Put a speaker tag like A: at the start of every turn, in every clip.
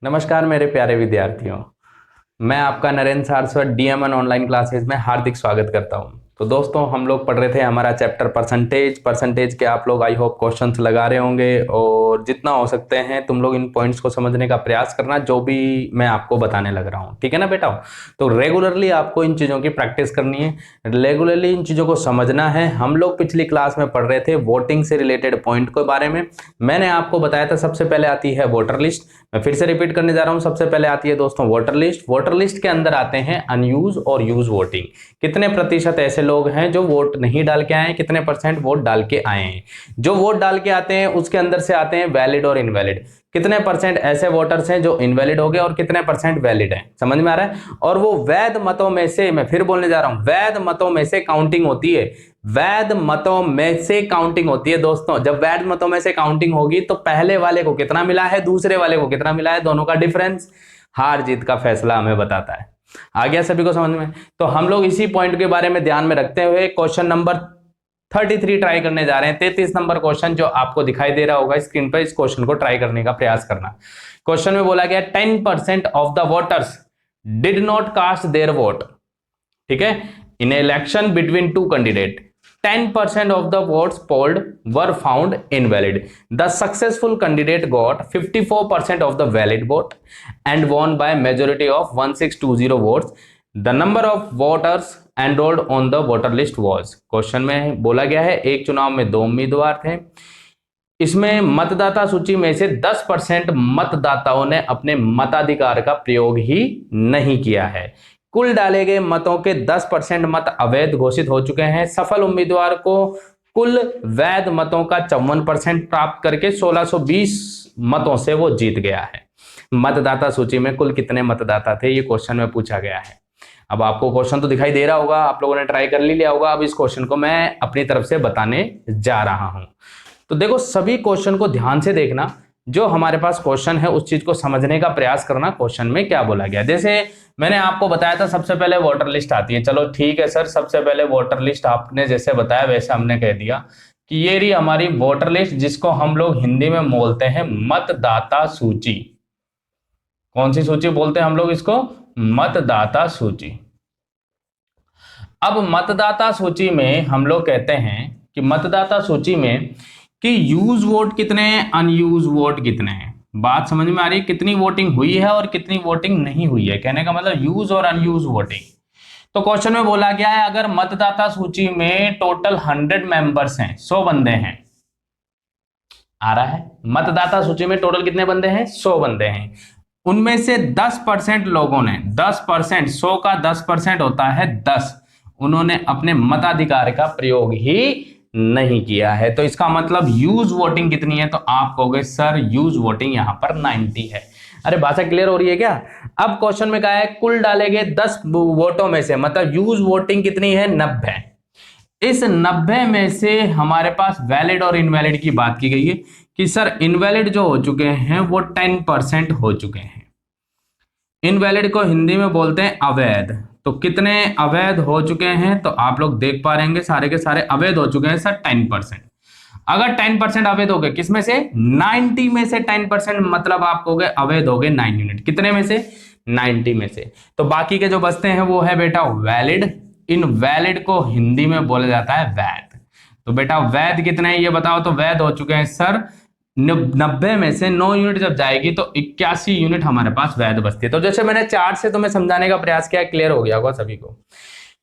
A: नमस्कार मेरे प्यारे विद्यार्थियों। मैं आपका Narendra Saraswat DMN online classes में हार्दिक स्वागत करता हूं। तो दोस्तों हम लोग पढ़ रहे थे हमारा चैप्टर परसेंटेज के आप लोग आई होप क्वेश्चंस लगा रहे होंगे और जितना हो सकते हैं तुम लोग इन पॉइंट्स को समझने का प्रयास करना जो भी मैं आपको बताने लग रहा हूं, ठीक है ना बेटा। तो रेगुलरली आपको इन चीज़ों की प्रैक्टिस करनी है, रेगुलरली इन चीज़ों को समझना है। हम लोग पिछली क्लास में पढ़ रहे थे वोटिंग से रिलेटेड पॉइंट के बारे में। मैंने आपको बताया था सबसे पहले आती है वोटर लिस्ट। मैं फिर से रिपीट करने जा रहा हूं, सबसे पहले आती है दोस्तों वोटर लिस्ट। वोटर लिस्ट के अंदर आते हैं अनयूज और यूज वोटिंग। कितने प्रतिशत ऐसे लोग हैं जो वोट नहीं डाल के आए हैं, कितने परसेंट वोट डाल के आए हैं। जो वोट डाल के आते हैं उसके अंदर से आते हैं वैलिड और इनवैलिड। कितने परसेंट ऐसे वोटर्स हैं जो इनवैलिड हो गए और कितने परसेंट वैलिड हैं, समझ में आ रहा है। और वो वैध मतों में से, मैं फिर बोलने जा रहा हूं, वैध मतों में से काउंटिंग होती है। वैध मतों में से काउंटिंग होती है दोस्तों। जब वैध मतों में से काउंटिंग होगी तो पहले वाले को कितना मिला है, दूसरे वाले को कितना मिला है, दोनों का डिफरेंस हार जीत का फैसला हमें बताता है। आ गया सभी को समझ में। तो हम लोग इसी पॉइंट के बारे में ध्यान में रखते हुए क्वेश्चन नंबर 33 ट्राई करने जा रहे हैं। 33 नंबर क्वेश्चन जो आपको दिखाई दे रहा होगा स्क्रीन पर, इस क्वेश्चन को ट्राई करने का प्रयास करना। क्वेश्चन में बोला गया 10% of the voters did not cast their vote, ठीक है, in election between two candidate. 10% of the votes polled were found invalid. The successful candidate got 54% of the valid vote and won by majority of 1620 votes. The number of voters enrolled on the voter list was, question में बोला गया है एक चुनाव में 2 उम्मीदवार थे। इसमें मतदाता सूची में से 10% मतदाताओं ने अपने मताधिकार का प्रयोग ही नहीं किया है। कुल डाले गए मतों के 10% मत अवैध घोषित हो चुके हैं। सफल उम्मीदवार को कुल वैध मतों का 54% प्राप्त करके 1620 मतों से वो जीत गया है। मतदाता सूची में कुल कितने मतदाता थे, ये क्वेश्चन में पूछा गया है। अब आपको क्वेश्चन तो दिखाई दे रहा होगा, आप लोगों ने ट्राई कर लिया होगा। अब इस क्वेश्चन को मैं अपनी तरफ से बताने जा रहा हूं। तो देखो सभी क्वेश्चन को ध्यान से देखना, जो हमारे पास क्वेश्चन है उस चीज को समझने का प्रयास करना। क्वेश्चन में क्या बोला गया, जैसे मैंने आपको बताया था सबसे पहले वोटर लिस्ट आती है। चलो ठीक है सर, सबसे पहले वोटर लिस्ट आपने जैसे बताया वैसे हमने कह दिया कि ये रही हमारी वोटर लिस्ट, जिसको हम लोग हिंदी में बोलते हैं मतदाता सूची। कौन सी सूची बोलते हैं हम लोग इसको? मतदाता सूची। अब मतदाता सूची में हम लोग कहते हैं कि मतदाता सूची में कि यूज वोट कितने हैं, अनयूज वोट कितने हैं। बात समझ में आ रही है? कितनी वोटिंग हुई है और कितनी वोटिंग नहीं हुई है, कहने का मतलब यूज और अनयूज वोटिंग। तो क्वेश्चन में बोला गया है अगर मतदाता सूची में टोटल 100 मेंबर्स हैं, 100 बंदे हैं, आ रहा है, मतदाता सूची में टोटल कितने बंदे हैं, 100 बंदे हैं। उनमें से 10% लोगों ने, 10%, 100 का 10% होता है 10, उन्होंने अपने मताधिकार का प्रयोग ही नहीं किया है। तो इसका मतलब यूज वोटिंग कितनी है, तो आप कहोगे सर यूज वोटिंग यहां पर 90 है। अरे भाषा क्लियर हो रही है क्या? अब क्वेश्चन में कहा है कुल डाले गए 10 वोटों में से, मतलब यूज वोटिंग कितनी है, 90। इस 90 में से हमारे पास वैलिड और इनवैलिड की बात की गई है कि सर इनवैलिड जो हो चुके हैं वो 10% हो चुके हैं। इनवैलिड को हिंदी में बोलते हैं अवैध। तो कितने अवैध हो चुके हैं, तो आप लोग देख पा रहेंगे सारे के सारे अवैध हो चुके हैं सर 10%। अगर 10% अवैध हो गए, किसमें से, 90 में से 10%, मतलब आप कहोगे अवैध हो गए 9 यूनिट। कितने में से, 90 में से। तो बाकी के जो बचते हैं वो है बेटा वैलिड। इन वैलिड को हिंदी में बोला जाता है वैध। तो बेटा वैध कितने हैं ये बताओ। तो वैध हो चुके हैं सर 90 में से 9 यूनिट जब जाएगी तो 81 यूनिट हमारे पास वैध बचती है। तो जैसे मैंने चार्ट से तुम्हें समझाने का प्रयास किया, क्लियर हो गया होगा सभी को।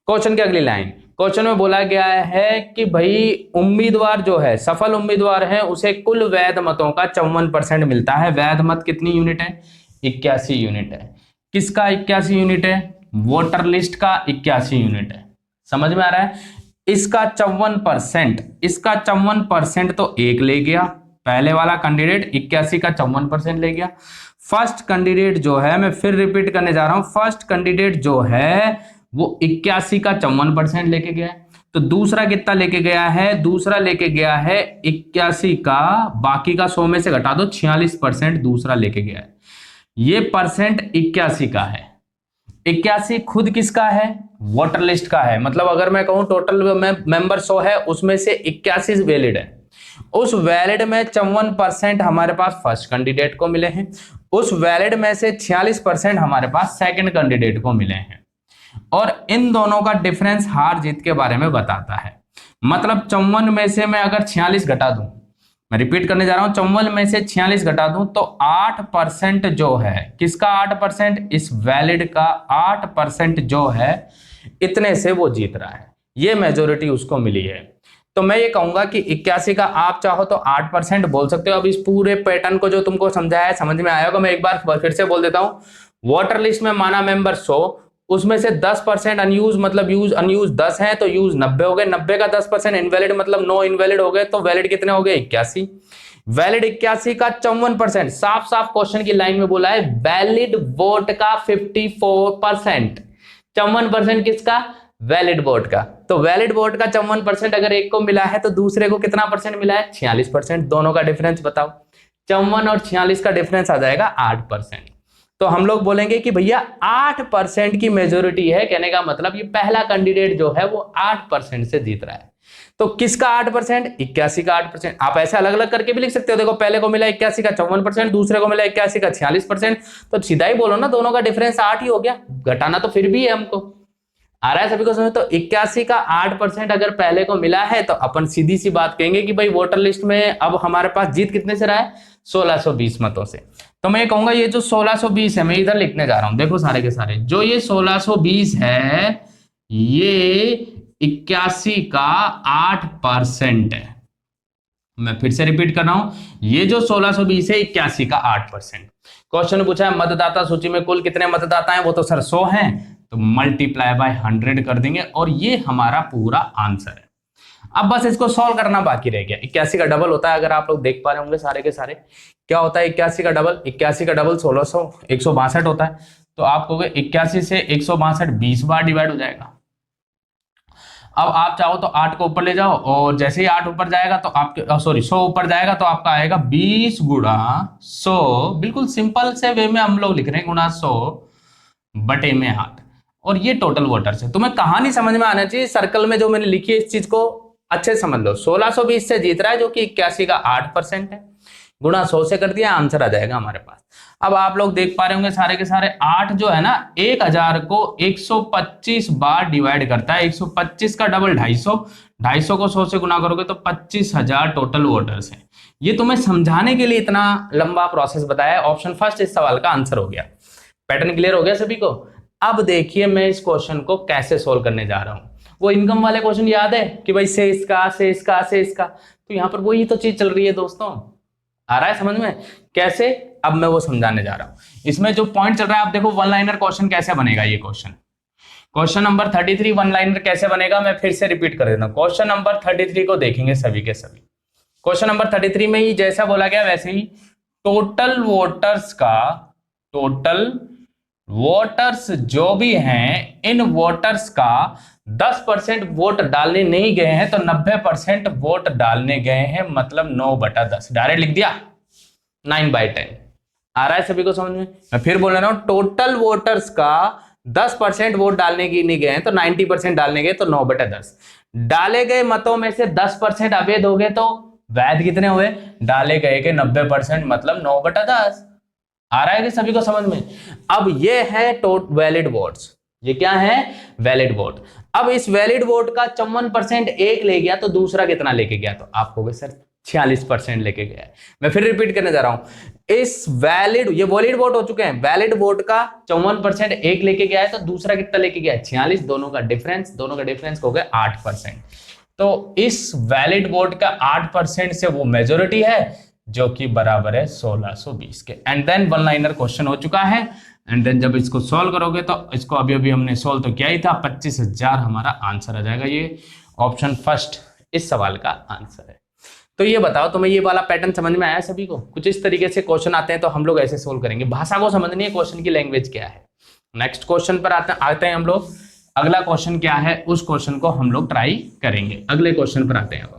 A: क्वेश्चन की अगली लाइन, क्वेश्चन में बोला गया है कि भाई उम्मीदवार जो है, सफल उम्मीदवार है, उसे कुल वैध मतों का 54% मिलता है। वैध मत कितनी यूनिट है, 81 यूनिट है। किसका 81 यूनिट है, वोटर लिस्ट का 81 यूनिट है। समझ में आ रहा है? इसका 54%, इसका 54% तो एक ले गया, पहले वाला कैंडिडेट 81 का 54% ले गया। फर्स्ट कैंडिडेट जो है, मैं फिर रिपीट करने जा रहा हूं, फर्स्ट कैंडिडेट जो है वो 81 का 54% लेके गया है। तो दूसरा कितना लेके गया है, दूसरा लेके गया है 81 का, बाकी का 100 में से घटा दो, 46% दूसरा लेके गया है। ये परसेंट 81 का है। 81 खुद किसका है, वोटर लिस्ट का है। मतलब अगर मैं कहूं टोटल मेंबर 100 है, उसमें से 81 वैलिड है, उस वैलिड में 54% हमारे पास फर्स्ट कैंडिडेट को मिले हैं, उस वैलिड में से 46% हमारे पास सेकंड कैंडिडेट को मिले हैं, और इन दोनों का डिफरेंस हार जीत के बारे में बताता है। मतलब 54 में से मैं अगर 46 घटा दूं, मैं रिपीट करने जा रहा हूं, 54 में से 46 घटा दूं तो 8% जो है, किसका 8%, इस वैलिड का 8% जो है, इतने से वो जीत रहा है, ये मेजोरिटी उसको मिली है। तो मैं ये कहूंगा कि 81 का आप चाहो तो 8% बोल सकते हो। अब इस पूरे पैटर्न को जो तुमको समझाया है समझ में आया होगा। मैं एक बार फिर से बोल देता हूं। वाटर लिस्ट में माना मेंबर 100, उसमें से 10% अनयूज, मतलब यूज अनयूज 10 है तो यूज 90 हो गए, 90 का 10% इनवैलिड मतलब 9 इनवैलिड हो गए, तो वैलिड कितने हो गए, 81। वैलिड 81 का 54%, साफ साफ क्वेश्चन की लाइन में बोला है, वैलिड वोट का 54%, 54% किसका, वैलिड वोट का। तो वैलिड वोट का 54% अगर एक को मिला है तो दूसरे को कितना परसेंट मिला है, 46%। दोनों का डिफरेंस बताओ, 54 और 46 का डिफरेंस आ जाएगा 8%। तो हम लोग बोलेंगे कि भैया 8% की मेजोरिटी है, कहने का मतलब ये पहला कैंडिडेट जो है वो 8% से जीत रहा है। तो किसका 8%, 81 का 8%। आप ऐसे अलग अलग करके भी लिख सकते हो। देखो पहले को मिला 81 का 54%, दूसरे को मिला 81 का 46%, तो सीधा ही बोलो ना, दोनों का डिफरेंस 8 ही हो गया, घटाना तो फिर भी है हमको। आ रहा है सभी को समझ। तो 81 का 8% अगर पहले को मिला है तो अपन सीधी सी बात कहेंगे कि भाई वोटर लिस्ट में अब हमारे पास जीत कितने से रहा है, 1620 मतों से। तो मैं ये कहूंगा ये जो 1620 है, मैं इधर लिखने जा रहा हूं, देखो सारे के सारे जो ये 1620 है ये 81 का 8% है। मैं फिर से रिपीट कर रहा हूं, ये जो 1620 है 81 का 8%। क्वेश्चन पूछा है मतदाता सूची में कुल कितने मतदाता हैं, वो तो सर 100 हैं, तो मल्टीप्लाई बाय 100 कर देंगे और ये हमारा पूरा आंसर है। अब बस इसको सॉल्व करना बाकी रह गया। 81 का डबल होता है, अगर आप लोग देख पा रहे होंगे सारे के सारे, क्या होता है 81 का डबल, 81 का डबल 1600 162 होता है। तो आप कहोगे 81 से 162 20 बार डिवाइड हो जाएगा। अब आप चाहो तो 8 को ऊपर ले जाओ, और जैसे ही 8 ऊपर जाएगा तो आपके सॉरी 100 ऊपर जाएगा तो आपका आएगा 20 गुणा 100। बिल्कुल सिंपल से वे में हम लोग लिख रहे हैं, गुणा 100 बटे में 8। और ये टोटल वोटर्स है। तुम्हें कहानी समझ में आना चाहिए, सर्कल में जो मैंने लिखी है इस चीज को अच्छे से समझ लो। 1620 से जीत रहा है जो कि 81 का 8% है, गुणा 100 से कर दिया, आंसर आ जाएगा हमारे पास। अब आप लोग देख पा रहे होंगे सारे के सारे 8 जो है ना 1000 को 125 बार डिवाइड करता है। 125 का डबल 250, 250 को 100 से गुना करोगे तो 25,000 टोटल वोटर्स हैं। ये तुम्हें समझाने के लिए इतना लंबा प्रोसेस बताया है। ऑप्शन फर्स्ट इस सवाल का आंसर हो गया। पैटर्न क्लियर हो गया सभी को। अब देखिए मैं इस क्वेश्चन को कैसे सोल्व करने जा रहा हूं। वो इनकम वाले क्वेश्चन याद है कि भाई से इसका से इसका से इसका, तो यहां पर वही तो चीज चल रही है दोस्तों। आ रहा है समझ में कैसे? अब मैं वो समझाने जा रहा हूं। इसमें जो पॉइंट चल रहा है आप देखो, वन लाइनर क्वेश्चन कैसे बनेगा। ये क्वेश्चन नंबर 33 वन लाइनर कैसे बनेगा, मैं फिर से रिपीट कर देता हूं। क्वेश्चन नंबर 33 को देखेंगे सभी के सभी। क्वेश्चन नंबर 33 में ही जैसा बोला गया वैसे ही टोटल वोटर्स जो भी हैं, इन वोटर्स का 10% वोट डालने नहीं गए हैं तो 90% वोट डालने गए हैं, मतलब 9/10। डायरेक्ट लिख दिया 9/10। आ रहा है सभी को समझ में? मैं फिर बोल रहा हूं, टोटल वोटर्स का 10% वोट डालने की नहीं गए हैं तो 90% डालने गए तो 9/10। डाले गए मतों में से 10% अवैध हो गए तो वैध कितने हुए, डाले गए के 90%, मतलब 9/10। आ रहा है कि सभी को समझ में? अब ये है वैलिड वोट्स। ये क्या है, वैलिड वोट। अब इस वैलिड वोट का 54% एक ले गया तो दूसरा कितना लेके गया, तो आप कहोगे सर 46% लेके गया है। मैं फिर रिपीट करने जा रहा हूं, इस वैलिड, ये वैलिड वोट हो चुके हैं, वैलिड वोट का 54% एक लेके गया है तो दूसरा कितना लेके गया है, 46। दोनों का डिफरेंस हो गया 8%। तो इस वैलिड वोट का 8% से वो मेजोरिटी है जो कि बराबर है 1620 के। And then one liner question हो चुका है। एंड देन जब इसको सॉल्व करोगे तो इसको अभी हमने सॉल्व तो किया ही था, 25,000 हमारा आंसर आ जाएगा। ये ऑप्शन फर्स्ट इस सवाल का आंसर है। तो ये बताओ तुम्हें ये वाला पैटर्न समझ में आया सभी को? कुछ इस तरीके से क्वेश्चन आते हैं तो हम लोग ऐसे सोल्व करेंगे। भाषा को समझनी है, क्वेश्चन की लैंग्वेज क्या है। नेक्स्ट क्वेश्चन पर आते हैं हम लोग। अगला क्वेश्चन क्या है उस क्वेश्चन को हम लोग ट्राई करेंगे। अगले क्वेश्चन पर आते हैं, अब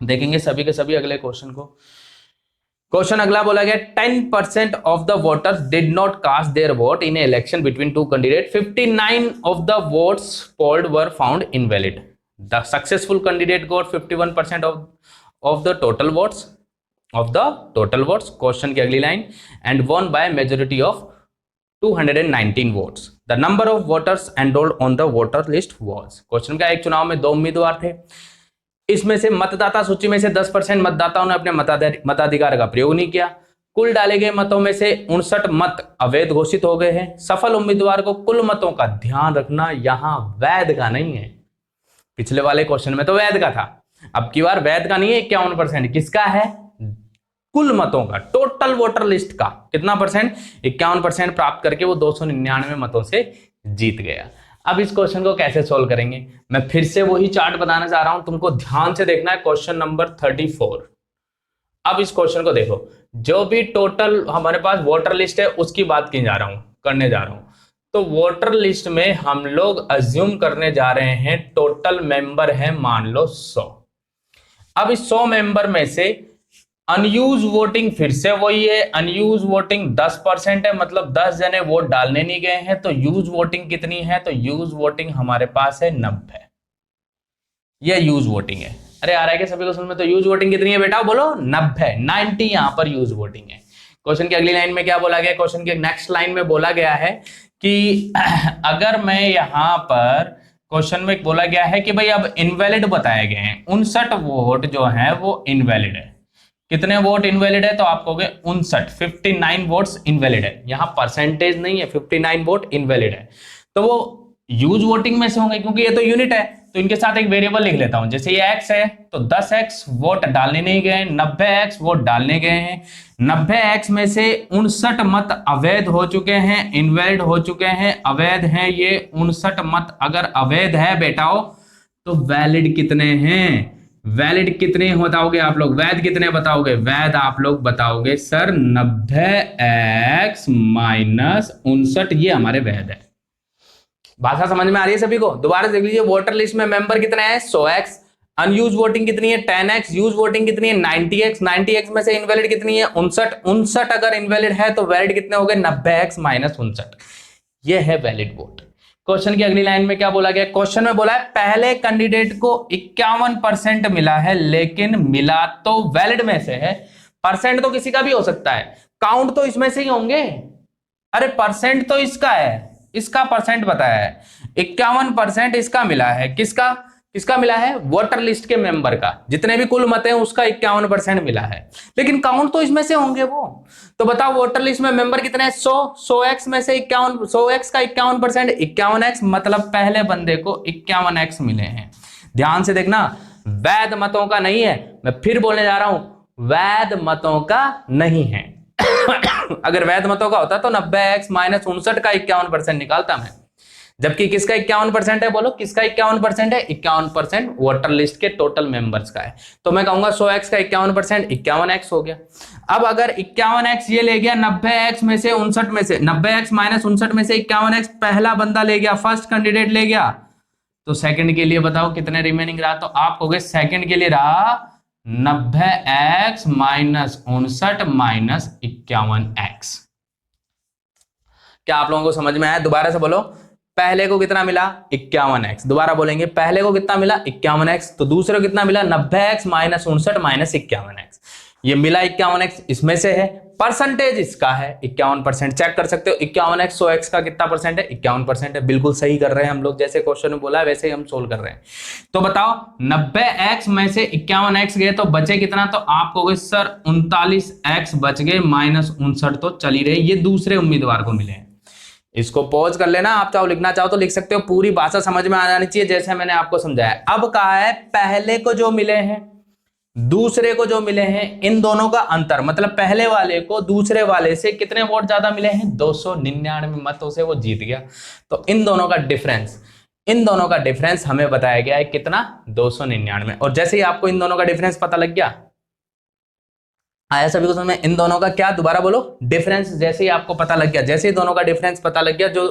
A: देखेंगे सभी के सभी अगले क्वेश्चन को। क्वेश्चन अगला बोला गया 10% of the voters did not cast their vote in election between two candidate. 59 of the votes polled were found invalid. The successful candidate got 51% of the total votes question की अगली line and won by majority of 219 votes the number of voters enrolled on the voter list was. Question का एक चुनाव में 2 उम्मीदवार थे, इसमें से मतदाता सूची में से 10% मतदाताओं ने अपने मताधिकार का प्रयोग नहीं किया। कुल डाले गए मतों में से 59 मत अवैध घोषित हो गए हैं। सफल उम्मीदवार को कुल मतों का ध्यान रखना, यहां वैध का नहीं है। पिछले वाले क्वेश्चन में तो वैध का था, अब की बार वैध का नहीं है। 51% किसका है? कुल मतों का, टोटल वोटर लिस्ट का कितना परसेंट? 51% प्राप्त करके वो 299 मतों से जीत गया। अब इस क्वेश्चन को कैसे सोल्व करेंगे? मैं फिर से वही चार्ट बताना चाह रहा हूं, तुमको ध्यान से देखना है। Question number 34। अब इस क्वेश्चन को देखो, जो भी टोटल हमारे पास वोटर लिस्ट है उसकी बात करने जा रहा हूं। तो वोटर लिस्ट में हम लोग अज्यूम करने जा रहे हैं टोटल मेंबर है मान लो 100। अब इस 100 मेंबर में से अनयूज वोटिंग फिर से वही है, अनयूज वोटिंग 10% है, मतलब 10 जने वोट डालने नहीं गए हैं। तो यूज वोटिंग कितनी है? तो यूज वोटिंग हमारे पास है 90। यह यूज वोटिंग है। अरे आ रहा है कि सभी क्वेश्चन में? तो यूज वोटिंग कितनी है बेटा? बोलो 90 यहां पर यूज वोटिंग है। क्वेश्चन की अगली लाइन में क्या बोला गया? क्वेश्चन के नेक्स्ट लाइन में बोला गया है कि अगर मैं यहां पर क्वेश्चन में बोला गया है कि भाई अब इनवैलिड बताए गए हैं, 59 वोट जो है वो इनवैलिड है। कितने वोट इनवैलिड है? तो आप कहोगे 59 वोट्स इनवैलिड है। यहां परसेंटेज नहीं है, 59 वोट इनवैलिड है। तो वो यूज वोटिंग में से होंगे क्योंकि ये तो यूनिट है। तो इनके साथ एक वेरिएबल लिख लेता हूं, जैसे ये x है तो 10x वोट डालने नहीं गए, 90x वोट डालने गए हैं। 90x में से 59 मत अवैध हो चुके हैं, इनवैलिड हो चुके हैं, अवैध हैं ये 59 मत। अगर अवैध है बेटाओ तो वैलिड कितने हैं? वैलिड कितने बताओगे आप लोग? वैध कितने बताओगे? वैध आप लोग बताओगे सर 90x माइनस 59, ये हमारे वैध है। भाषा समझ में आ रही है सभी को? दोबारा देख लीजिए, वोटर लिस्ट में मेंबर कितने हैं? 100x। अनयूज वोटिंग कितनी है? 10x। यूज वोटिंग कितनी है? 90x। 90x में से इनवैलिड कितनी है? 59 अगर इनवैलिड है तो वैलिड कितने हो गए? 90x minus 59। ये है वैलिड वोट। क्वेश्चन की अगली लाइन में क्या बोला गया? क्वेश्चन में बोला है पहले कैंडिडेट को 51% मिला है, लेकिन मिला तो वैलिड में से है। परसेंट तो किसी का भी हो सकता है, काउंट तो इसमें से ही होंगे। अरे परसेंट तो इसका है, इसका परसेंट बताया है। 51% इसका मिला है। किसका? किसका मिला है? वोटर लिस्ट के मेंबर का, जितने भी कुल मत हैं उसका 51% मिला है, लेकिन काउंट तो इसमें से होंगे वो। तो बताओ वोटर लिस्ट में मेंबर कितने हैं? 100x में से 51, 100x का 51%, 51x मतलब पहले बंदे को 51x मिले हैं। ध्यान से देखना, वैध मतों का नहीं है, मैं फिर बोलने जा रहा हूं, वैध मतों का नहीं है। अगर वैध मतों का होता तो 90x माइनस 59 का 51% निकालता मैं। जबकि किसका 51% है? बोलो किसका 51% है? 51% वोटर लिस्ट के टोटल मेंबर्स का है। तो मैं कहूंगा 100x का 51% 51x हो गया। अब अगर 51x ये ले गया 90x में से 59 में से, 90x माइनस 59 में से 51x पहला बंदा ले गया, फर्स्ट कैंडिडेट ले गया, तो सेकंड के लिए बताओ कितने रिमेनिंग रहा? तो आप कहोगे सेकंड के लिए रहा 90x माइनस 59 माइनस 51x। क्या आप लोगों को समझ में आया? दोबारा से बोलो, पहले को कितना मिला? 51x। दोबारा बोलेंगे, पहले को कितना मिला? 51x। तो दूसरे को कितना मिला? 90x minus 59 minus 51x। ये मिला 51x, इसमें से है। परसेंटेज इसका है 51%। चेक कर सकते हो 51x 100x का कितना परसेंट है? 51% है। बिल्कुल सही कर रहे हैं हम लोग, जैसे क्वेश्चन में बोला है वैसे ही हम सोल्व कर रहे हैं। तो बताओ 90x में से 51x गए तो बचे कितना? तो आप कहोगे सर 39x बच गए, माइनस 59 तो चल ही रहे, ये दूसरे उम्मीदवार को मिले हैं। इसको पॉज कर लेना, आप चाहो लिखना चाहो तो लिख सकते हो, पूरी भाषा समझ में आ जानी चाहिए जैसे मैंने आपको समझाया। अब कहा है पहले को जो मिले हैं दूसरे को जो मिले हैं, इन दोनों का अंतर, मतलब पहले वाले को दूसरे वाले से कितने वोट ज्यादा मिले हैं? 299 मतों से वो जीत गया। तो इन दोनों का डिफरेंस हमें बताया गया है कितना? 299। और जैसे ही आपको इन दोनों का डिफरेंस पता लग गया, आया सभी को समझ में? इन दोनों का क्या? दोबारा बोलो, डिफरेंस जैसे ही आपको पता लग गया, जैसे ही दोनों का डिफरेंस पता लग गया, जो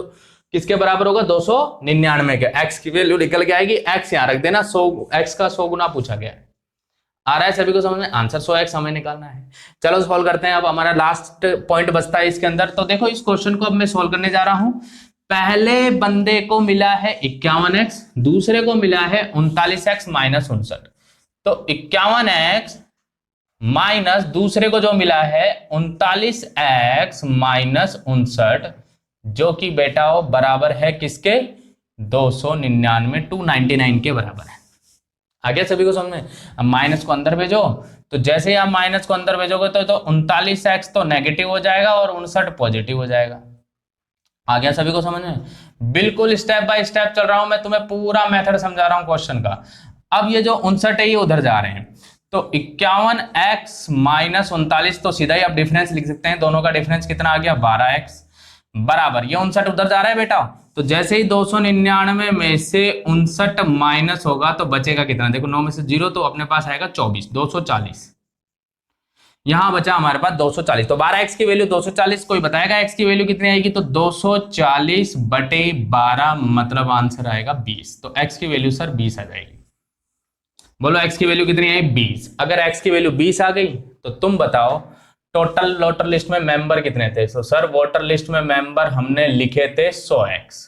A: किसके बराबर होगा? 299 के। x की वैल्यू निकल के आएगी, x यहां रख देना, 100 x का 100 गुना पूछा गया है। आ रहा है सभी को समझ में? आंसर 100x हमें निकालना है। चलो सॉल्व करते हैं। अब हमारा लास्ट पॉइंट बचता है इसके अंदर। तो देखो इस क्वेश्चन को अब मैं सॉल्व करने जा रहा हूं। पहले बंदे को मिला है 51x, दूसरे को मिला है 39x माइनस 59। तो 51x माइनस दूसरे को जो मिला है 39x माइनस 59, जो कि बेटा वो बराबर है किसके, 299, 299 के बराबर है। आ गया सभी को समझ में। अब माइनस को अंदर भेजो, तो जैसे ही आप माइनस को अंदर भेजोगे तो 39x तो नेगेटिव हो जाएगा और 59 पॉजिटिव हो जाएगा। आ गया सभी को समझ में। बिल्कुल स्टेप बाय स्टेप चल रहा हूं मैं, तुम्हें पूरा मेथड समझा रहा हूं क्वेश्चन का। अब ये जो 59 है ये उधर जा रहे हैं, तो 51x माइनस 39, तो सीधा ही आप डिफरेंस लिख सकते हैं, दोनों का डिफरेंस कितना आ गया, 12x बराबर, ये 59 उधर जा रहा है बेटा, तो जैसे ही 299 में से 59 माइनस होगा तो बचेगा कितना, देखो 9 में से 0 तो अपने पास आएगा 24, 240, यहां बचा हमारे पास 240, तो 12x की वैल्यू 240, कोई बताएगा x की वैल्यू कितनी आएगी, तो 240 बटे 12 मतलब आंसर आएगा 20, तो x की वैल्यू सर 20 आ जाएगी। बोलो x की वैल्यू कितनी आई, 20। अगर x की वैल्यू 20 आ गई तो तुम बताओ टोटल वोटर लिस्ट में मेंबर कितने थे। तो सर वोटर लिस्ट में मेंबर हमने लिखे थे 100x,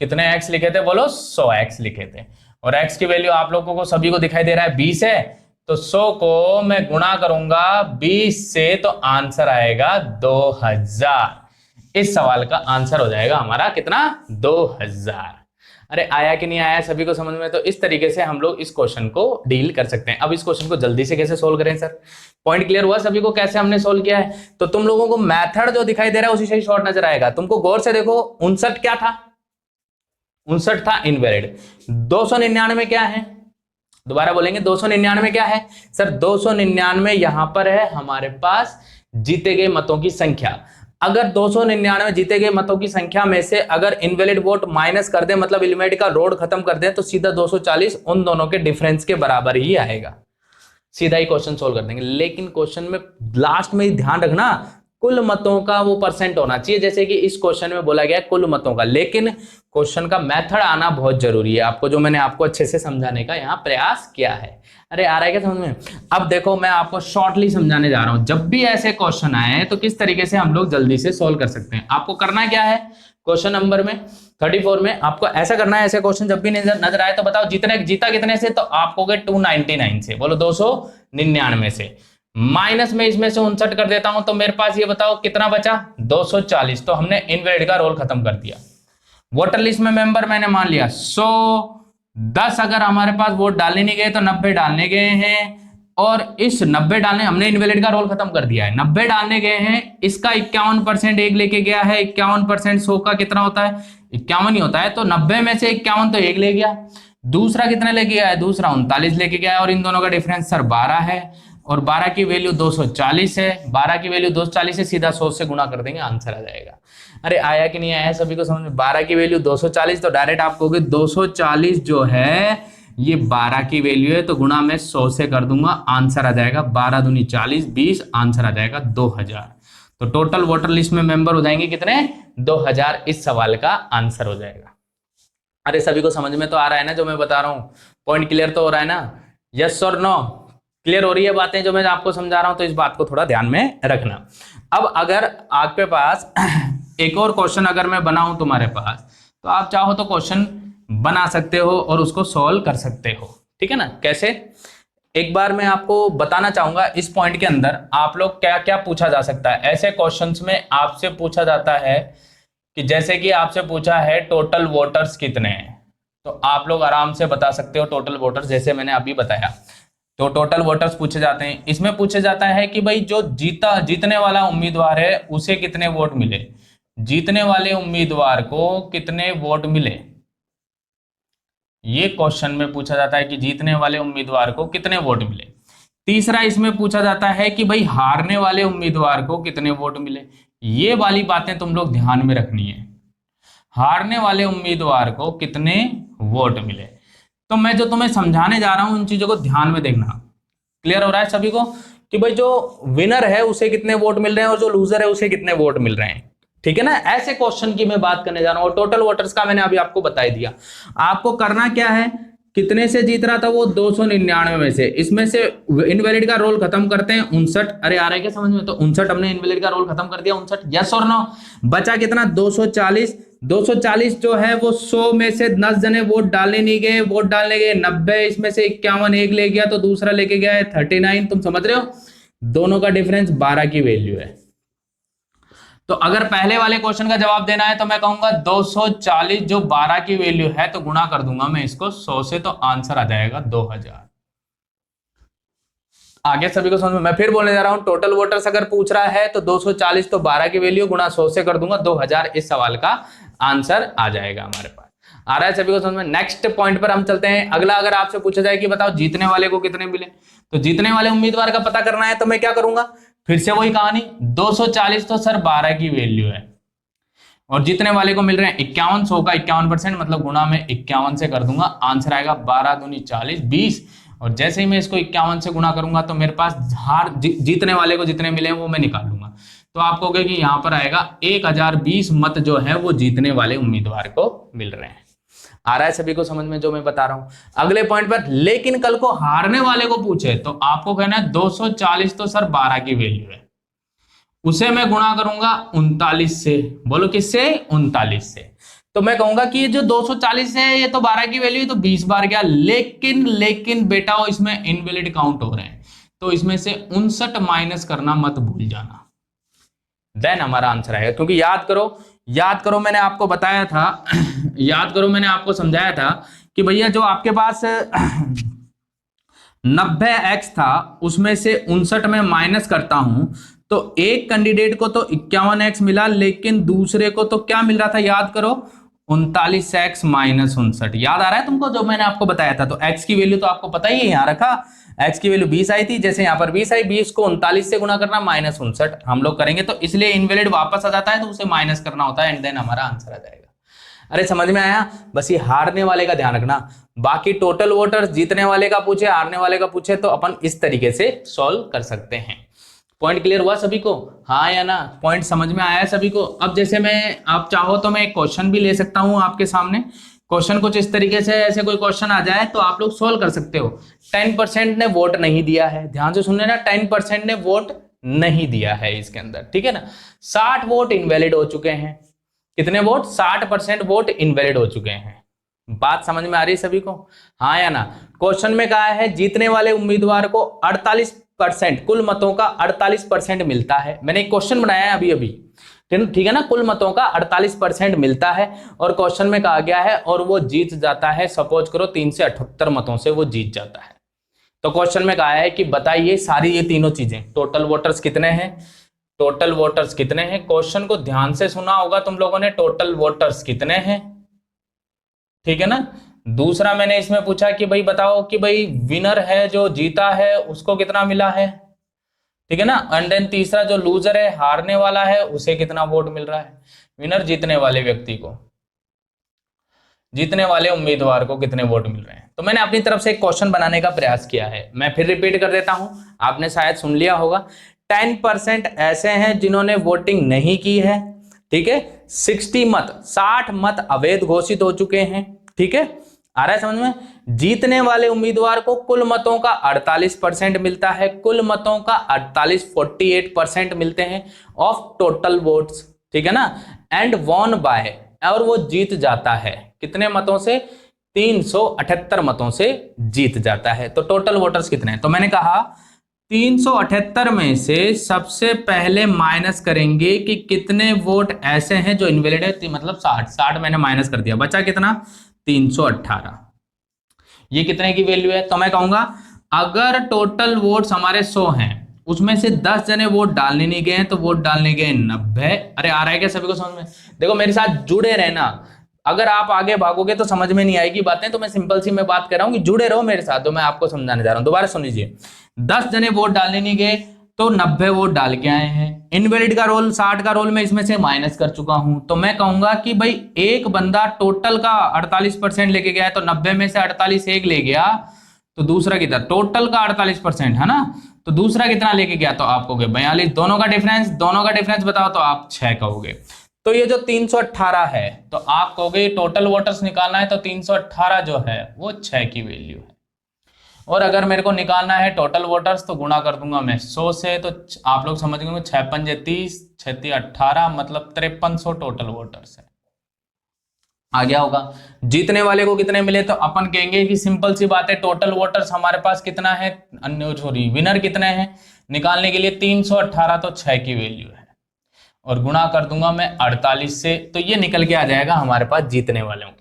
A: कितने x लिखे थे, बोलो 100x लिखे थे, और x की वैल्यू आप लोगों को सभी को दिखाई दे रहा है 20 है, तो 100 को मैं गुणा करूंगा 20 से तो आंसर आएगा 2000। इस सवाल का आंसर हो जाएगा हमारा कितना, 2000। अरे आया कि नहीं आया सभी को समझ में। तो इस तरीके से हम लोग इस क्वेश्चन को डील कर सकते हैं। अब इस क्वेश्चन को जल्दी से कैसे सोल्व करें सर, पॉइंट क्लियर हुआ सभी को कैसे हमने सोल्व किया है। तो तुम लोगों को मेथड जो दिखाई दे रहा है उसी से ही शॉर्ट नजर आएगा। तुमको गौर से देखो 59 क्या था, 59 था इनवैलिड। 299 क्या है, दोबारा बोलेंगे 299 क्या है सर, 299 यहां पर है हमारे पास जीते गए मतों की संख्या। अगर 299 जीते गए मतों की संख्या में से अगर इनवैलिड वोट माइनस कर दे, मतलब एलिमेंट का रोड खत्म कर दे, तो सीधा 240 उन दोनों के डिफरेंस के बराबर ही आएगा, सीधा ही क्वेश्चन सोल्व कर देंगे। लेकिन क्वेश्चन में लास्ट में ध्यान रखना कुल मतों का वो परसेंट होना चाहिए, जैसे कि इस क्वेश्चन में बोला गया कुल मतों का, लेकिन क्वेश्चन का मेथड आना बहुत जरूरी है आपको, जो मैंने आपको अच्छे से समझाने का यहाँ प्रयास किया है। अरे आ रहा है क्या समझ में। अब देखो मैं आपको शॉर्टली समझाने जा रहा हूं, जब भी ऐसे क्वेश्चन आए तो किस तरीके से हम लोग जल्दी से सोल्व कर सकते हैं। आपको करना क्या है, क्वेश्चन नंबर में 34 में आपको ऐसा करना है, ऐसे क्वेश्चन जब भी नजर आए तो बताओ जीता कितने से, तो आप कहोगे 299 से, बोलो 299 से, माइनस में इसमें से 59 कर देता हूं, तो मेरे पास ये बताओ कितना बचा, 240, तो हमने इनवैलिड का रोल खत्म कर दिया। वोटर लिस्ट में मेंबर मैंने मान लिया 100, 10 अगर हमारे पास वोट डालने नहीं गए तो 90 डालने गए हैं, और इस 90 डालने हमने इनवैलिड का रोल खत्म कर दिया है, 90 डालने गए हैं, इसका 51% एक लेके गया है, 51% 100 का कितना होता है, 51 ही होता है, तो 90 में से 51 तो एक ले गया, दूसरा कितना लेके गया है, दूसरा 39 लेके गया है, और इन दोनों का डिफरेंस सर 12 है, और 12 की वैल्यू 240 है, 12 की वैल्यू 240 है, सीधा 100 से गुणा कर देंगे आंसर आ जाएगा। अरे आया कि नहीं आया सभी को समझ में। 12 की वैल्यू 240, तो डायरेक्ट आप कहोगे 240 जो है ये 12 की वैल्यू है, तो गुणा में 100 से कर दूंगा, आंसर आ जाएगा 12 दूनी 40, 20, आंसर आ जाएगा 2000। तो टोटल वोटर लिस्ट में मेंबर हो जाएंगे कितने, 2000, इस सवाल का आंसर हो जाएगा। अरे सभी को समझ में तो आ रहा है ना जो मैं बता रहा हूँ, पॉइंट क्लियर तो हो रहा है ना, यस और नो, क्लियर हो रही है बातें जो मैं आपको समझा रहा हूं, तो इस बात को थोड़ा ध्यान में रखना। अब अगर आपके पास एक और क्वेश्चन अगर मैं बनाऊं तुम्हारे पास, तो आप चाहो तो क्वेश्चन बना सकते हो और उसको सॉल्व कर सकते हो, ठीक है ना। कैसे, एक बार मैं आपको बताना चाहूंगा इस पॉइंट के अंदर आप लोग क्या क्या पूछा जा सकता है। ऐसे क्वेश्चंस में आपसे पूछा जाता है कि जैसे कि आपसे पूछा है टोटल वोटर्स कितने हैं, तो आप लोग आराम से बता सकते हो टोटल वोटर्स, जैसे मैंने अभी बताया, तो टोटल वोटर्स पूछे जाते हैं। इसमें पूछे जाता है कि भाई जो जीतने वाला उम्मीदवार है उसे कितने वोट मिले, जीतने वाले उम्मीदवार को कितने वोट मिले, ये क्वेश्चन में पूछा जाता है कि जीतने वाले उम्मीदवार को कितने वोट मिले। तीसरा इसमें पूछा जाता है कि भाई हारने वाले उम्मीदवार को कितने वोट मिले। ये वाली बातें तुम लोग ध्यान में रखनी है, हारने वाले उम्मीदवार को कितने वोट मिले। तो मैं जो तुम्हें समझाने जा रहा हूं उन चीजों को ध्यान में देखना। क्लियर हो रहा है सभी को कि भाई जो विनर है उसे कितने वोट मिल रहे हैं और जो लूजर है उसे कितने वोट मिल रहे हैं, ठीक है ना। ऐसे क्वेश्चन की मैं बात करने जा रहा हूं, और टोटल वोटर्स का मैंने अभी आपको बता ही दिया। आपको करना क्या है कितने से जीत रहा था वो 299 में से। इसमें से इनवैलिड का रोल खत्म करते हैं 59। अरे आ रहा है क्या समझ में? तो 59 हमने इनवैलिड का रोल खत्म कर दिया 59, यस और नो। बचा कितना? 240। 240 जो है वो 100 में से 10 जने वोट डालने नहीं गए, वोट डालने गए 90, इसमें से 51 एक ले गया तो दूसरा लेके गया है 39। तुम समझ रहे हो? दोनों का डिफरेंस 12 की वैल्यू है। तो अगर पहले वाले क्वेश्चन का जवाब देना है तो मैं कहूंगा 240 जो 12 की वैल्यू है तो गुणा कर दूंगा मैं इसको 100 से, तो आंसर आ जाएगा 2000। आगे सभी को समझ में? मैं फिर बोलने जा रहा हूं, टोटल वोटर्स अगर पूछ रहा है तो 240 तो 12 की वैल्यू गुणा 100 से कर दूंगा 2000, इस सवाल का आंसर आ जाएगा हमारे पास। आ रहा है सभी को समझ में? नेक्स्ट पॉइंट पर हम चलते हैं। अगला अगर आपसे पूछा जाए कि बताओ जीतने वाले को कितने मिले, तो जीतने वाले उम्मीदवार का पता करना है तो मैं क्या करूंगा, फिर से वही कहानी, 240 तो सर 12 की वैल्यू है और जीतने वाले को मिल रहे हैं 51, 100 का 51% मतलब गुणा में 51 से कर दूंगा, आंसर आएगा 12 दूनी 40 20। और जैसे ही मैं इसको 51 से गुणा करूंगा तो मेरे पास जीतने वाले को जितने मिले हैं वो मैं निकाल लूंगा। तो आप कहोगे कि यहां पर आएगा 1020 मत जो है वो जीतने वाले उम्मीदवार को मिल रहे हैं। आ रहा है सभी को समझ में जो मैं बता रहा हूं? अगले पॉइंट पर, लेकिन कल को हारने वाले को पूछे तो आपको कहना है 240 तो सर 12 की वैल्यू है, उसे मैं गुणा करूंगा 39 से। बोलो किससे? 39 से। तो मैं कहूंगा कि ये जो 240 है ये तो 12 की वैल्यू है तो 20 बार गया, लेकिन बेटा वो इसमें इनवैलिड काउंट हो रहे हैं तो इसमें से 59 माइनस करना मत भूल जाना, देन हमारा आंसर आएगा। क्योंकि याद करो मैंने आपको बताया था याद करो मैंने आपको समझाया था कि भैया जो आपके पास 90x था उसमें से 59 में माइनस करता हूं तो एक कैंडिडेट को तो 51x मिला, लेकिन दूसरे को तो क्या मिल रहा था? याद करो, 39x माइनस 59। याद आ रहा है तुमको जो मैंने आपको बताया था? तो x की वैल्यू तो आपको पता ही है, यहां रखा, x की वैल्यू 20 आई थी, जैसे यहां पर 20 आई, 20 को 39 से गुणा करना माइनस 59 हम लोग करेंगे, तो इसलिए इनवैलिड वापस आ जाता है तो उसे माइनस करना होता है एंड देन हमारा आंसर आ जाएगा। अरे समझ में आया? बस ये हारने वाले का ध्यान रखना, बाकी टोटल वोटर्स जीतने वाले का पूछे हारने वाले का पूछे तो अपन इस तरीके से सॉल्व कर सकते हैं। पॉइंट क्लियर हुआ सभी को? हाँ या ना? पॉइंट समझ में आया सभी को? अब जैसे मैं, आप चाहो तो मैं एक क्वेश्चन भी ले सकता हूं आपके सामने। क्वेश्चन कुछ इस तरीके से, ऐसे कोई क्वेश्चन आ जाए तो आप लोग सोल्व कर सकते हो। 10% ने वोट नहीं दिया है, ध्यान से सुनने ना, 10% ने वोट नहीं दिया है इसके अंदर, ठीक है ना। 60 वोट इनवैलिड हो चुके हैं। कितने वोट? 60% वोट इनवैलिड हो चुके हैं। बात समझ में आ रही है सभी को? हाँ या ना? क्वेश्चन में कहा है जीतने वाले उम्मीदवार को 48%, कुल मतों का 48% मिलता है। मैंने एक क्वेश्चन बनाया है अभी, ठीक है ना, कुल मतों का 48% मिलता है और क्वेश्चन में कहा गया है और वो जीत जाता है, सपोज करो 3 से 78 मतों से वो जीत जाता है। तो क्वेश्चन में कहा है कि बताइए सारी ये तीनों चीजें, टोटल वोटर्स कितने हैं, टोटल वोटर्स कितने हैं। क्वेश्चन को ध्यान से सुना होगा तुम लोगों ने, टोटल वोटर्स कितने हैं, ठीक है ना। दूसरा मैंने इसमें पूछा कि भाई बताओ कि भाई विनर है जो जीता है उसको कितना मिला है, ठीक है ना। एंड देन तीसरा जो लूजर है, हारने वाला है, उसे कितना वोट मिल रहा है। विनर जीतने वाले व्यक्ति को, जीतने वाले उम्मीदवार को कितने वोट मिल रहे हैं। तो मैंने अपनी तरफ से एक क्वेश्चन बनाने का प्रयास किया है, मैं फिर रिपीट कर देता हूं, आपने शायद सुन लिया होगा। 10% ऐसे हैं जिन्होंने वोटिंग नहीं की है, ठीक है। 60 मत अवैध घोषित हो चुके हैं, ठीक है। आ रहा है समझ में? जीतने वाले उम्मीदवार को कुल मतों का 48% मिलता है, कुल मतों का 48% मिलते हैं ऑफ टोटल वोट्स, ठीक है ना। एंड वॉन बाय, और वो जीत जाता है कितने मतों से? 378 मतों से जीत जाता है। तो टोटल वोटर्स कितने हैं? तो मैंने कहा 378 में से सबसे पहले माइनस करेंगे कि कितने वोट ऐसे हैं जो इनवैलिड है, मतलब 60 मैंने माइनस कर दिया, बचा कितना? 318। ये कितने की वैल्यू है? तो मैं कहूंगा अगर टोटल वोट्स हमारे 100 हैं, उसमें से 10 जने वोट डालने नहीं गए तो वोट डालने गए 90। अरे आ रहा है क्या सभी को समझ में? देखो मेरे साथ जुड़े रहना, अगर आप आगे भागोगे तो समझ में नहीं आएगी बातें, तो मैं सिंपल सी मैं बात कर रहा हूं कि जुड़े रहो मेरे साथ, तो मैं आपको समझाने जा रहा हूं। दोबारा सुन लीजिए, 10 जने वोट डालने नहीं गए तो 90 वोट डाल के आए हैं। इनवैलिड का रोल, 60 का रोल मैं इसमें से माइनस कर चुका हूं, तो मैं कहूंगा कि भाई एक बंदा टोटल का 48% लेके गया है, तो 90 में से 48 एक ले गया, तो दूसरा कितना? टोटल का 48% है ना, तो दूसरा कितना लेके गया? तो आप कहोगे 42। दोनों का डिफरेंस बताओ तो आप 6 कहोगे। तो ये जो 318 है, तो आप कहोगे टोटल वोटर्स निकालना है, तो 318 जो है वो 6 की वैल्यू है। और अगर मेरे को निकालना है टोटल वोटर्स, तो गुणा कर दूंगा मैं 100 से, तो आप लोग समझ गए 6 पंजे 30, 6 18, मतलब 5300 टोटल वोटर्स है। आ गया होगा। जीतने वाले को कितने मिले, तो अपन कहेंगे कि सिंपल सी बात है, टोटल वोटर्स हमारे पास कितना है, सॉरी विनर कितने हैं निकालने के लिए 318, तो 6 की वैल्यू है, और गुणा कर दूंगा मैं 48 से, तो ये निकल के आ जाएगा हमारे पास जीतने वालों की।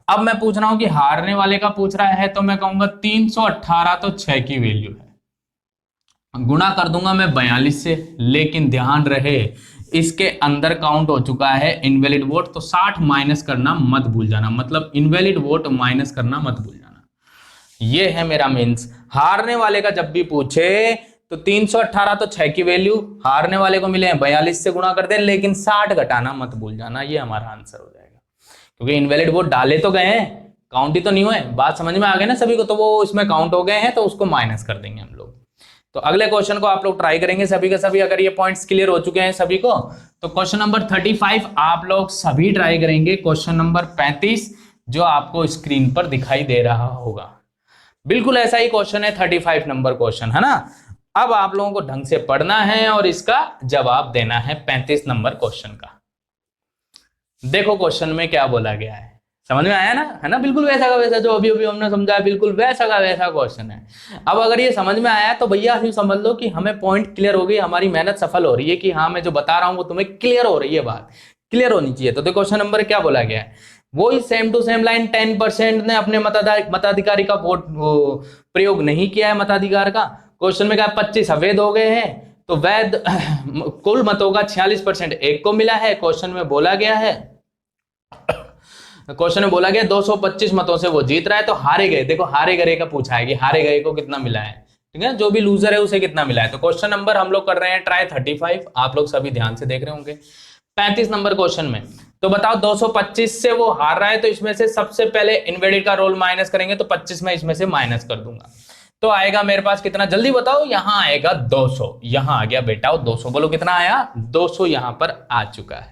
A: अब मैं पूछ रहा हूं कि हारने वाले का पूछ रहा है, तो मैं कहूंगा 318, तो 6 की वैल्यू है, गुणा कर दूंगा मैं 42 से, लेकिन ध्यान रहे इसके अंदर काउंट हो चुका है इनवैलिड वोट, तो 60 माइनस करना मत भूल जाना, मतलब इनवैलिड वोट माइनस करना मत भूल जाना। ये है मेरा मीन्स, हारने वाले का जब भी पूछे तो 318 तो 6 की वैल्यू, हारने वाले को मिले हैं 42 से गुणा कर दे, लेकिन 60 घटाना मत भूल जाना, ये हमारा आंसर हो जाएगा। क्योंकि इनवैलिड वोट डाले तो गए हैं, काउंट ही तो नहीं हुए, बात समझ में आ गई ना सभी को, तो वो इसमें काउंट हो गए हैं, तो उसको माइनस कर देंगे हम लोग। तो अगले क्वेश्चन को आप लोग ट्राई करेंगे सभी के सभी, अगर ये पॉइंट्स क्लियर हो चुके हैं सभी को, तो क्वेश्चन नंबर 35 आप लोग सभी ट्राई करेंगे। क्वेश्चन नंबर 35 जो आपको स्क्रीन पर दिखाई दे रहा होगा, बिल्कुल ऐसा ही क्वेश्चन है, 35 नंबर क्वेश्चन है ना। अब आप लोगों को ढंग से पढ़ना है और इसका जवाब देना है 35 नंबर क्वेश्चन का। देखो क्वेश्चन में क्या बोला गया है, समझ में आया ना, है ना, बिल्कुल वैसा का वैसा जो अभी अभी हमने समझा, बिल्कुल वैसा का वैसा क्वेश्चन है। अब अगर ये समझ में आया तो भैया यूं समझ लो कि हमें पॉइंट क्लियर हो गई, हमारी मेहनत सफल हो रही है, कि हाँ मैं जो बता रहा हूं वो तुम्हें क्लियर हो रही है, बात क्लियर होनी चाहिए। तो देखो क्वेश्चन नंबर क्या बोला गया है, वही सेम टू सेम लाइन, 10% ने अपने मताधिकारी का वोट प्रयोग नहीं किया है, मताधिकार का। क्वेश्चन में क्या 25 अवैध हो गए हैं, तो वैध कुल मतों का 46% एक को मिला है। क्वेश्चन में बोला गया है, क्वेश्चन में बोला गया 225 मतों से वो जीत रहा है, तो हारे गए, देखो हारे गए का पूछा है कि हारे गए को कितना मिला है, ठीक है, जो भी लूजर है उसे कितना मिला है। तो क्वेश्चन नंबर हम लोग कर रहे हैं ट्राई 35, आप लोग सभी ध्यान से देख रहे होंगे। 35 नंबर क्वेश्चन में तो बताओ 225 से वो हार रहा है, तो इसमें से सबसे पहले इनवैलिड का रोल माइनस करेंगे, तो 25 में इसमें से माइनस कर दूंगा, तो आएगा मेरे पास कितना, जल्दी बताओ, यहां आएगा 200, यहां आ गया बेटा 200, बोलो कितना आया, 200 यहां पर आ चुका है।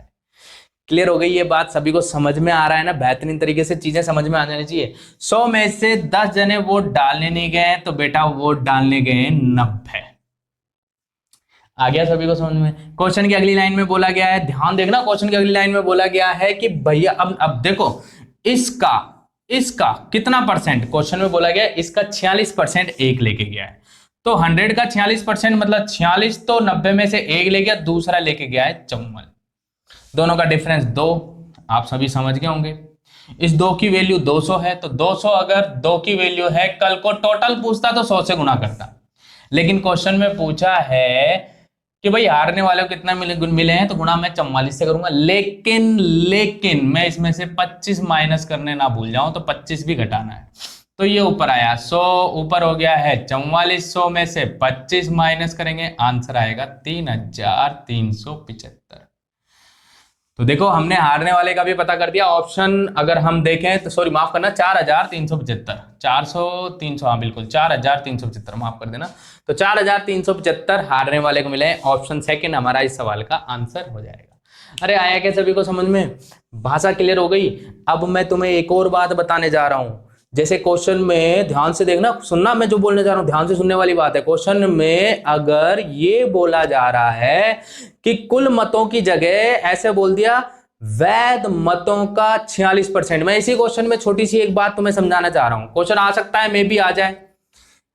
A: क्लियर हो गई ये बात, सभी को समझ में आ रहा है ना, बेहतरीन तरीके से चीजें समझ में आ जानी चाहिए। 100 में से 10 जने वोट डालने नहीं गए, तो बेटा वोट डालने गए 90। आ गया सभी को समझ में। क्वेश्चन की अगली लाइन में बोला गया है, ध्यान देखना, क्वेश्चन की अगली लाइन में बोला गया है कि भैया अब देखो इसका इसका कितना परसेंट, क्वेश्चन में बोला गया इसका 46% एक लेके गया है, तो 100 का 46% मतलब 46, तो 90 में से एक ले गया, दूसरा लेके गया है 54, दोनों का डिफरेंस 2, आप सभी समझ गए होंगे। इस 2 की वैल्यू 200 है, तो 200 अगर 2 की वैल्यू है, कल को टोटल पूछता तो 100 से गुणा करता, लेकिन क्वेश्चन में पूछा है कि भाई हारने वाले को कितना मिले हैं, तो गुणा मैं 44 से करूंगा, लेकिन मैं इसमें से 25 माइनस करने ना भूल जाऊं, तो 25 भी घटाना है, तो ये ऊपर आया 100, ऊपर हो गया है 4400 में से 25 माइनस करेंगे, आंसर आएगा 3375। तो देखो हमने हारने वाले का भी पता कर दिया, ऑप्शन अगर हम देखें तो सॉरी माफ करना 4375, 400 300, हाँ बिल्कुल 4375 माफ कर देना, तो 4375 हारने वाले को मिले हैं, ऑप्शन सेकंड हमारा इस सवाल का आंसर हो जाएगा। अरे आया क्या सभी को समझ में, भाषा क्लियर हो गई। अब मैं तुम्हें एक और बात बताने जा रहा हूं, जैसे क्वेश्चन में ध्यान से देखना, सुनना, मैं जो बोलने जा रहा हूं ध्यान से सुनने वाली बात है। क्वेश्चन में अगर ये बोला जा रहा है कि कुल मतों की जगह ऐसे बोल दिया वैध मतों का 46%, मैं इसी क्वेश्चन में छोटी सी एक बात तुम्हें समझाना चाह रहा हूं, क्वेश्चन आ सकता है मे भी आ जाए,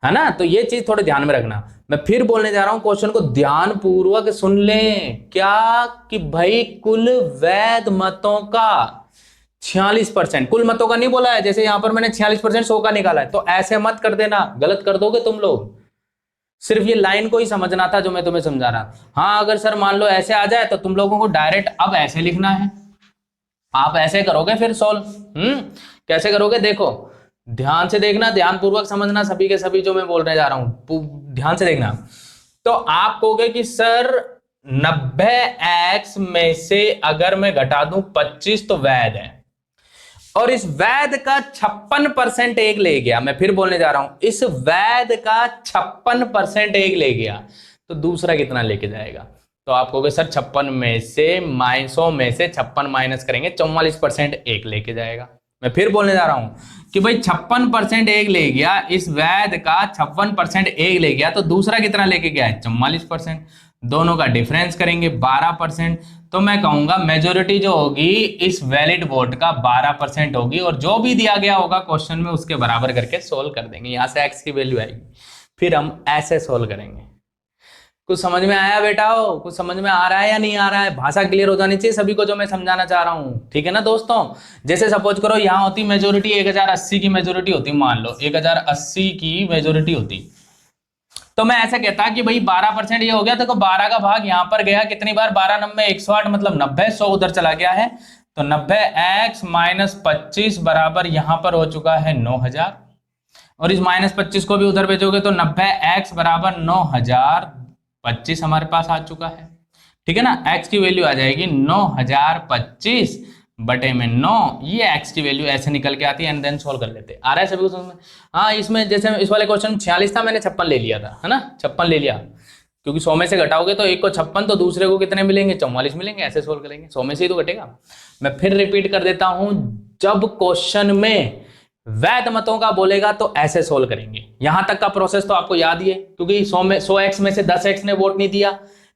A: है ना, तो ये चीज थोड़े ध्यान में रखना। मैं फिर बोलने जा रहा हूं, क्वेश्चन को ध्यान पूर्वक सुन लें, क्या कि भाई कुल वैध मतों का 46%, कुल मतों का नहीं बोला है, जैसे यहां पर मैंने 46% 100 का निकाला है, तो ऐसे मत कर देना, गलत कर दोगे तुम लोग, सिर्फ ये लाइन को ही समझना था जो मैं तुम्हें समझा रहा। हाँ अगर सर मान लो ऐसे आ जाए, तो तुम लोगों को डायरेक्ट अब ऐसे लिखना है, आप ऐसे करोगे फिर सॉल्व, कैसे करोगे, देखो ध्यान से देखना, ध्यान पूर्वक समझना, सभी के सभी जो मैं बोलने जा रहा हूं ध्यान से देखना। तो आप कहोगे कि सर 90x में से अगर मैं घटा दूं 25 तो वैध है, और इस वैध का 56% एक ले गया, मैं फिर बोलने जा रहा हूं, इस वैध का 56% एक ले गया, तो दूसरा कितना लेके जाएगा, तो आप कहोगे सर 56 में से 100 में से 56 माइनस करेंगे 44% एक लेके जाएगा। मैं फिर बोलने जा रहा हूं कि भाई 56% एक ले गया, इस वैध का 56% एक ले गया, तो दूसरा कितना लेके गया है 44%। दोनों का डिफरेंस करेंगे 12%। तो मैं कहूंगा मेजोरिटी जो होगी इस वैलिड वोट का 12% होगी, और जो भी दिया गया होगा क्वेश्चन में उसके बराबर करके सोल्व कर देंगे। यहां से एक्स की वैल्यू आएगी, फिर हम ऐसे सोल्व करेंगे। कुछ समझ में आया बेटा? हो कुछ समझ में आ रहा है या नहीं आ रहा है? भाषा क्लियर हो जानी चाहिए सभी को जो मैं समझाना चाह रहा हूं, ठीक है ना दोस्तों। जैसे सपोज करो यहां होती मेजोरिटी 1080 की मेजोरिटी होती, मान लो 1080 की मेजोरिटी होती, तो मैं ऐसे कहता कि भाई 12% ये हो गया। देखो 12 का भाग यहां पर गया कितनी बार, 12 90 108 मतलब 90, 100 उधर चला गया है, तो 90x माइनस 25 बराबर यहां पर हो चुका है 9000, और इस माइनस 25 को भी उधर भेजोगे तो 90x बराबर 9025 हमारे पास आ चुका है, ठीक है ना। x की वैल्यू आ जाएगी 9025 बटे में 9, ये x की वैल्यू ऐसे निकल के आती है। एंड देन सोल्व कर लेते। आ रहा है सभी को समझ में? हाँ, इसमें जैसे इस वाले क्वेश्चन 46 था, मैंने 56 ले लिया था, है ना, 56 ले लिया, क्योंकि 100 में से घटाओगे तो एक को 56 तो दूसरे को कितने मिलेंगे 44 मिलेंगे, ऐसे सोल्व करेंगे, 100 में से ही तो घटेगा। मैं फिर रिपीट कर देता हूं, जब क्वेश्चन में वैध मतों का बोलेगा तो ऐसे सोल्व करेंगे। यहां तक का प्रोसेस तो आपको याद ही है, क्योंकि 100x में से 10x ने वोट नहीं दिया,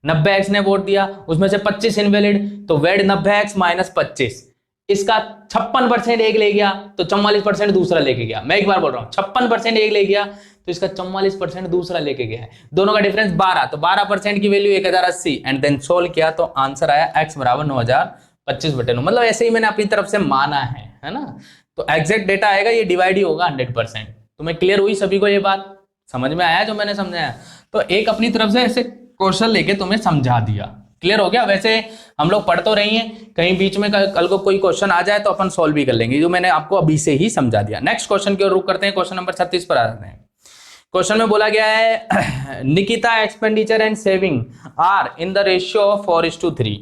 A: 90x ने वोट दिया, उसमें से 25 इनवैलिड, तो वैध 90x माइनस 25, इसका 56% एक ले गया तो 44% दूसरा लेके गया। मैं एक बार बोल रहा हूं 56% एक ले गया तो इसका 44% दूसरा लेके गया है, दोनों का डिफरेंस 12, तो 12% की वैल्यू 1080, एंड देन सोल्व किया तो आंसर आया x बराबर 9025 बटे 9। मतलब ऐसे ही मैंने अपनी तरफ से माना है ना। तो एग्जैक्ट डेटा आएगा, ये डिवाइड ही होगा 100%। तुम्हें क्लियर हुई सभी को? ये बात समझ में आया जो मैंने समझाया? तो एक अपनी तरफ से ऐसे क्वेश्चन लेके तुम्हें समझा दिया, क्लियर हो गया। वैसे हम लोग पढ़ तो रही हैं, कहीं बीच में कल को कोई क्वेश्चन आ जाए तो अपन सॉल्व भी कर लेंगे, जो मैंने आपको अभी से ही समझा दिया। नेक्स्ट क्वेश्चन की ओर रुक करते हैं, क्वेश्चन नंबर 36 पर आ जाते हैं। क्वेश्चन में बोला गया है Nikita expenditure and saving are in the ratio of 4:3।